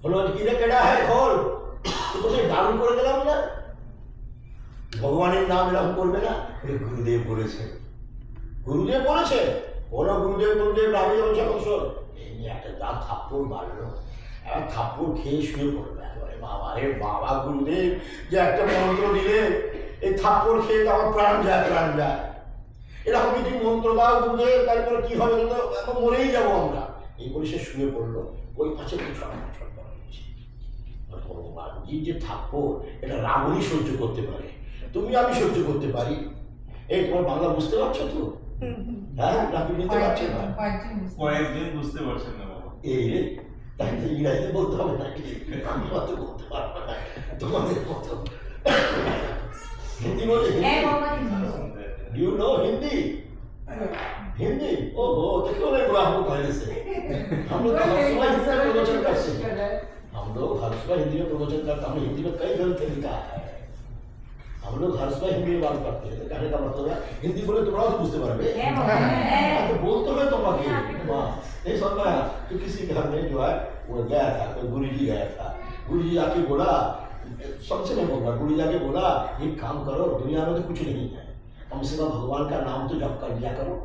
হনুমান কি রে কেডা হ্যাঁ খোল, তো সে দারুণ করে গেলাম না, ভগবানের নাম এরকম করবে না। গুরুদেব বলেছে, গুরুদেব বলেছে, কোন গুরুদেব গুরুদেব রামে বলছে শোন, এমনি একটা দাঁত থাপ্পড় মারলো, এবার থাপ্পড় খেয়ে শুয়ে পড়বে। বাবা রে বাবা, গুরুদেব যে একটা মন্ত্র দিলে এই থাপ্পড় খেয়ে তো আমার প্রাণ যায়, প্রাণ যায়। এরকম যদি মন্ত্র দাও গুরুদেব, তারপরে কি হবে, এখন মরেই যাবো আমরা। এই বলে সে শুয়ে পড়লো। ওই পাশে কিছু ছড়াছড় করা হয়েছে। ভগবানজির যে থাপ্পড়, এটা রাবণই সহ্য করতে পারে, তুমি আমি সহ্য করতে পারি। এই তোমার বাংলা বুঝতে পারছো তো? হ্যাঁ, নাকি বুঝতে পারছো না? কয়েকদিন বুঝতে পারছেন না বাবা। এই রে, তাই তো ইংরাজিতে বলতে হবে নাকি? আমি অত বলতে পারবো না তোমাদের মতো। हिंदी बोले, यू नो हिंदी? हिंदी? ओहो, तो क्यों नहीं बोला हमको पहले से? हम लोग हर सुबह हिंदी में प्रवचन करते हैं, हम लोग हर सुबह हिंदी में प्रवचन करते हैं। हमने हिंदी में कई ग्रंथ लिखा है, हम लोग हर सुबह हिंदी में बात करते हैं। तो कहने का मतलब है हिंदी बोले तुम्हारा तो बुझते पारबे, तो बोलते हुए तुम आगे नहीं सुन पाया। तो किसी घर में जो है वो गया था, कोई गुरुजी गया था, गुरुजी आके बोला, सबसे नहीं बोला, गुरु जाके बोला एक काम करो, दुनिया में तो कुछ नहीं है, कम से कम भगवान का नाम तो जप कर लिया करो।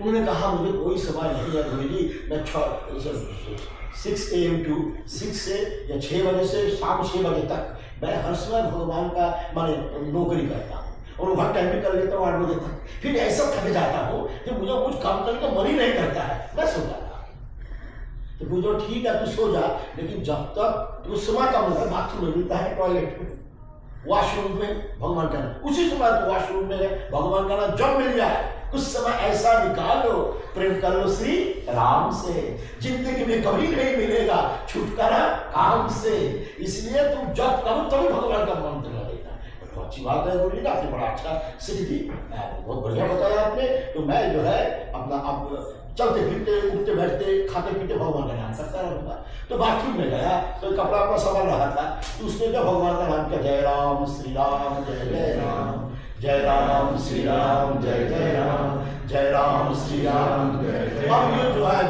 उन्होंने कहा मुझे कोई समय नहीं है गुरु जी, मैं 6 AM to 6 से या 6 बजे से शाम 6 बजे तक मैं हर समय भगवान का माने नौकरी करता हूँ, और वहाँ टाइम भी कर लेता हूँ 8 बजे तक। फिर ऐसा थक जाता हूँ कि मुझे कुछ काम करने का मन ही नहीं करता है, मैं सो जाता। तो बोलो ठीक है तू सो जा, लेकिन जब तक तू समय का मतलब बाथरूम में मिलता है, टॉयलेट में, वॉशरूम में भगवान का नाम, उसी समय तो वॉशरूम में भगवान का नाम जब मिल जाए, कुछ समय ऐसा निकालो, प्रेम कर लो श्री राम से। जिंदगी में कभी नहीं मिलेगा छुटकारा काम से, इसलिए तुम जब करो तभी भगवान का मंत्र लेना। तो अच्छी बात है गुरु जी, आपने बड़ा अच्छा सीख दी, बहुत बढ़िया बताया आपने। तो मैं जो है अपना अब चलते फिरते उठते बैठते खाते पीते भगवान का नाम करता रहूंगा। तो बाथरूम में गया तो कपड़ा अपना संभाल रहा था, तो उसने क्या भगवान का नाम किया, जय राम श्री राम जय जय राम, जय राम श्री राम जय जय राम, जय राम श्री राम जय जय। अब ये जो है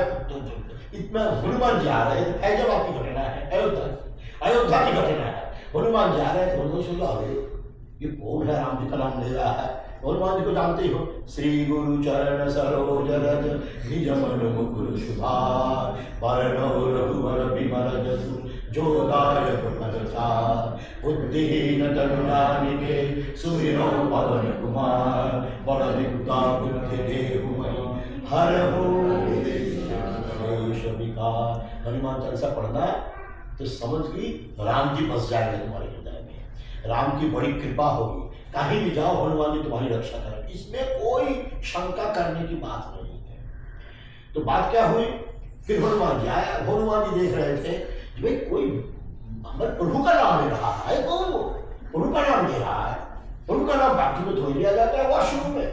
इतना हनुमान जी आ रहे थे, फैजाबाद की घटना है, अयोध्या की घटना है। हनुमान जी आ रहे थे, हनुमान सुन रहा है ये कौन है, राम जी का नाम ले रहा है। हनुमान जी को जानते ही हो, श्री गुरु चरण सरोज रज निज मन मुकुर सुधार, वरणो रघुवर विमल जसु जो दायक फल चार, बुद्धिहीन तनु जानिके सुमिरो पवन कुमार, बड़ विद्या बुद्धि देहु महि हरहु क्लेश विकार। हनुमान चालीसा पढ़ना तो समझ की राम जी बस जाएंगे तुम्हारे हृदय में, राम की बड़ी कृपा होगी, कहीं भी जाओ हनुमान जी तुम्हारी रक्षा करेंगे, इसमें कोई शंका करने की बात नहीं है। तो बात क्या हुई, फिर हनुमान जी आया, हनुमान जी देख रहे थे भाई कोई हमारे प्रभु का नाम ले रहा है, कौन वो प्रभु का नाम ले रहा है, प्रभु का नाम बाथरूम में थोड़ी लिया जाता है, वॉशरूम में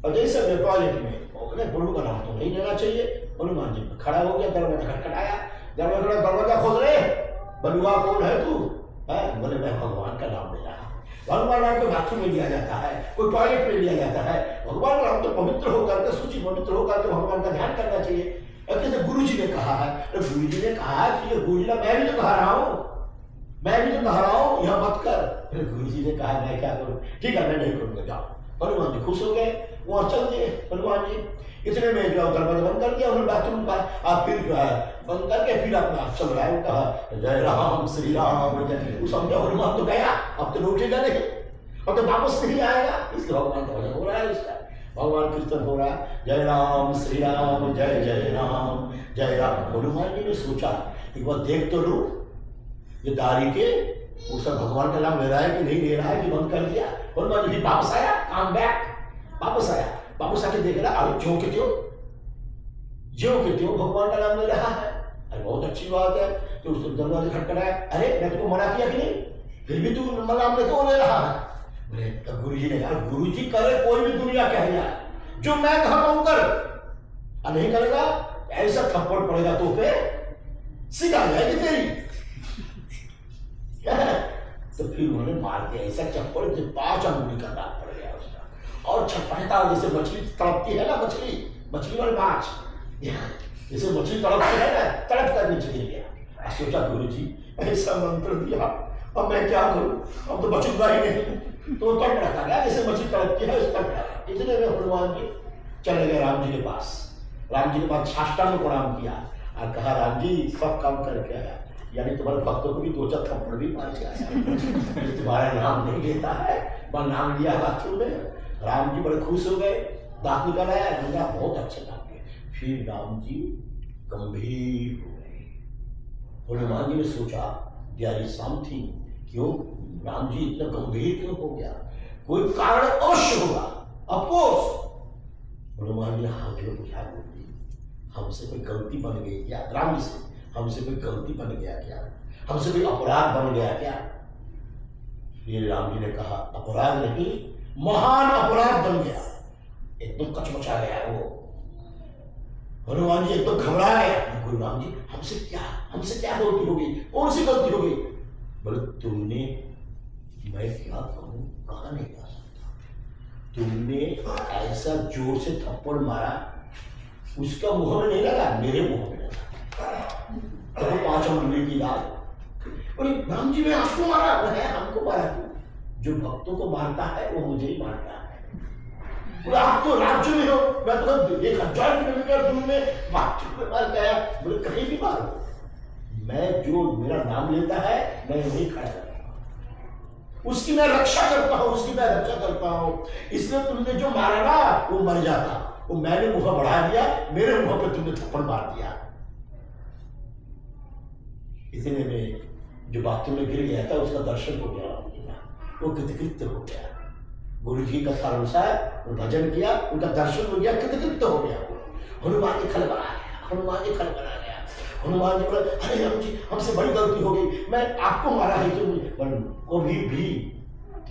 और जैसे टॉयलेट में, प्रभु का नाम तो नहीं लेना चाहिए। हनुमान जी खड़ा हो गया, दरवाजा खटखटाया, दरवाजा खोल रहे, बलुआ कौन है तू? बोले मैं भगवान का नाम ले रहा हूँ। भगवान नाम को बाथरूम में लिया जाता है, कोई टॉयलेट में लिया जाता है, भगवान नाम तो पवित्र होकर के सूची पवित्र होकर के भगवान का ध्यान करना चाहिए। जैसे गुरु जी ने कहा है, गुरु जी ने कहा कि गुरु जी ने मैं भी तो कह रहा हूँ, मैं भी तो कह रहा हूँ यह मत कर। फिर गुरु जी ने कहा मैं क्या करूँ, ठीक है मैं नहीं करूँगा, जाओ। हनुमान जी खुश हो गए, वहाँ चल दिए हनुमान जी। इतने में जो दरवाजा बंद कर दिया उन्होंने बाथरूम का, आप फिर जो है बंद करके फिर अपना चल रहा है, कहा जय राम श्री राम जय। वो समझा हनुमान तो गया, अब तो लौटेगा नहीं, अब तो वापस नहीं आएगा, इसलिए भगवान का भजन हो रहा है, इसका भगवान कीर्तन हो रहा है, जय राम श्री राम जय जय राम जय राम। हनुमान जी ने सोचा एक बार देख तो लो ये दारी के वो सब भगवान का नाम ले रहा है कि नहीं ले रहा है, कि बंद कर दिया। हनुमान जी वापस आया, काम बैक, वापस आया, वापस आके देख रहा अरे ज्यों के त्यों भगवान का नाम ले रहा है, अरे बहुत अच्छी बात है। तो उसने दरवाजा खटखटाया, अरे मैं तुमको मना किया कि नहीं, फिर भी तू नाम ले क्यों ले रहा है? बोले तो गुरु जी ने कहा गुरु जी करे कोई भी दुनिया कह जाए, जो मैं कहा वो कर, और नहीं करेगा ऐसा थप्पड़ पड़ेगा तो पे सिखा जाएगी तेरी। तो फिर उन्होंने मार दिया ऐसा चप्पड़ जो 5 अंगुली का दाग पड़ गया उसका, और छटपटा जैसे मछली तड़पती है ना, मछली वाली माछ, जैसे मछली तड़पती है ना, तड़प कर नीचे गिर गया। सोचा गुरु जी ऐसा मंत्र दिया, अब मैं क्या करूं, अब तो बचूंगा ही नहीं। तो तड़प रखा गया जैसे मछली तड़पती है, उस तड़प इतने में हनुमान जी चले गए राम जी के पास। राम जी के पास साष्टांग प्रणाम किया और कहा राम जी सब काम करके आया, यानी तुम्हारे भक्तों को भी 2-4 थप्पड़ भी मार के आया। तुम्हारा नाम नहीं लेता है, वह नाम लिया बाथरूम में। राम जी बड़े खुश हो गए, दांत निकल आया, रंगा बहुत अच्छे काम किए। फिर राम जी गंभीर हो गए। हनुमान जी ने सोचा देयर इज समथिंग, क्यों राम जी इतना गंभीर क्यों हो गया, कोई कारण अवश्य होगा। अफकोर्स हनुमान जी ने हाथ में पूछा हमसे कोई गलती बन गई क्या, राम जी से हमसे कोई गलती बन गया क्या, हमसे कोई अपराध बन गया क्या। फिर राम जी ने कहा अपराध नहीं, महान अपराध बन गया। एकदम कचमचा गया वो हनुमान जी, एकदम घबरा गया। गुरु राम जी हमसे क्या गलती हो गई, कौन सी गलती हो गई। बोले तुमने, मैं क्या कहूं, कहा नहीं जा सकता, तुमने ऐसा जोर से थप्पड़ मारा, उसका मुंह में नहीं लगा, मेरे मुंह में लगा। तो 5 अंगुली की दाग। बोले राम जी मैं आपको मारा, है हमको मारा, जो भक्तों को मारता है वो मुझे ही मारता है। बोले आप तो राज्य में हो, मैं तो 1000 किलोमीटर दूर में मार गया। बोले कहीं भी मारो, मैं जो मेरा नाम लेता है मैं वही खड़ा रहता हूं, उसकी मैं रक्षा करता हूं, उसकी मैं रक्षा करता हूं। इसलिए तुमने जो मारा ना वो मर जाता, वो मैंने मुंह बढ़ा दिया, मेरे मुंह पे तुमने थप्पड़ मार दिया। इतने में जो बाथरूम में गिर गया था उसका दर्शन हो गया, वो कृतकृत्य हो गया। गुरु जी कथा अनुसार भजन किया, उनका दर्शन हो गया, कृतकृत्य हो गया। हनुमान जी खलबला गया, हनुमान जी खलबला गया। हनुमान जी बोले अरे राम जी हमसे बड़ी गलती हो गई, मैं आपको मारा है तो कभी भी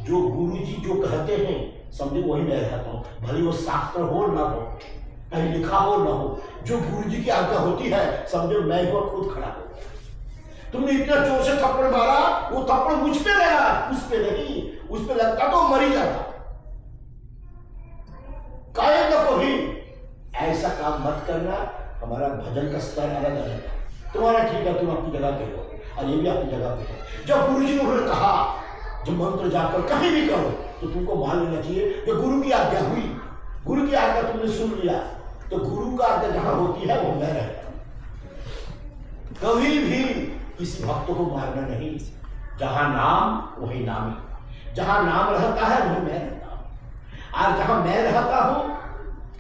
जो गुरु जी जो कहते हैं समझे वही मैं रहता हूँ, भले वो शास्त्र हो ना हो, कहीं लिखा हो ना हो, जो गुरु जी की आज्ञा होती है समझो मैं वो खुद खड़ा हो गया। तुमने इतना जोर से थप्पड़ मारा, वो थप्पड़ मुझ पे लगा, उस पे नहीं, उस पे लगता तो मर ही जाता। काहे न कोई ऐसा काम मत करना, हमारा भजन का स्तर अलग अलग है। तुम्हारा ठीक है, तुम अपनी जगह पे हो और ये भी अपनी जगह पे हो। जब गुरु जी ने उन्होंने कहा जब मंत्र जाप कर कहीं भी करो तो तुमको मान लेना चाहिए कि गुरु की आज्ञा हुई, गुरु की आज्ञा तुमने सुन लिया, तो गुरु का आज्ञा जहां होती है वो मैं रहता हूं। कभी भी किसी भक्त को मारना नहीं, जहां नाम वही नामी, जहां नाम रहता है वही मैं रहता हूं। और जहां मैं रहता हूं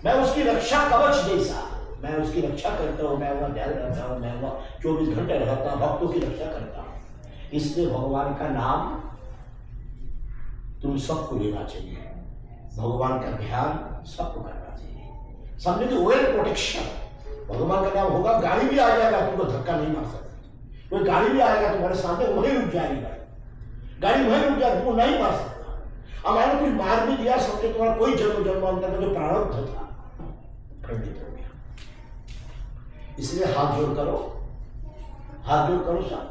मैं उसकी रक्षा कवच जैसा, मैं उसकी रक्षा करता हूँ, मैं वहाँ ध्यान रहता हूँ, मैं वहाँ 24 घंटे रहता हूँ, भक्तों की रक्षा करता हूँ। इसलिए भगवान का नाम तुम सबको लेना चाहिए, भगवान का ध्यान सबको करना चाहिए। समझे कि वेल प्रोटेक्शन, भगवान का नाम होगा, गाड़ी भी आ जाएगा तुमको धक्का नहीं मार सकती, कोई गाड़ी भी आएगा तुम्हारे सामने वहीं रुक जाएगी, गाड़ी वहीं रुक जाएगी, तुमको नहीं मार सकता। अब मैंने कुछ मार भी दिया, समझे तुम्हारा कोई जन्म जन्मांतर का जो प्रारब्ध था खंडित हो गया। इसलिए हाथ जोड़ करो सब।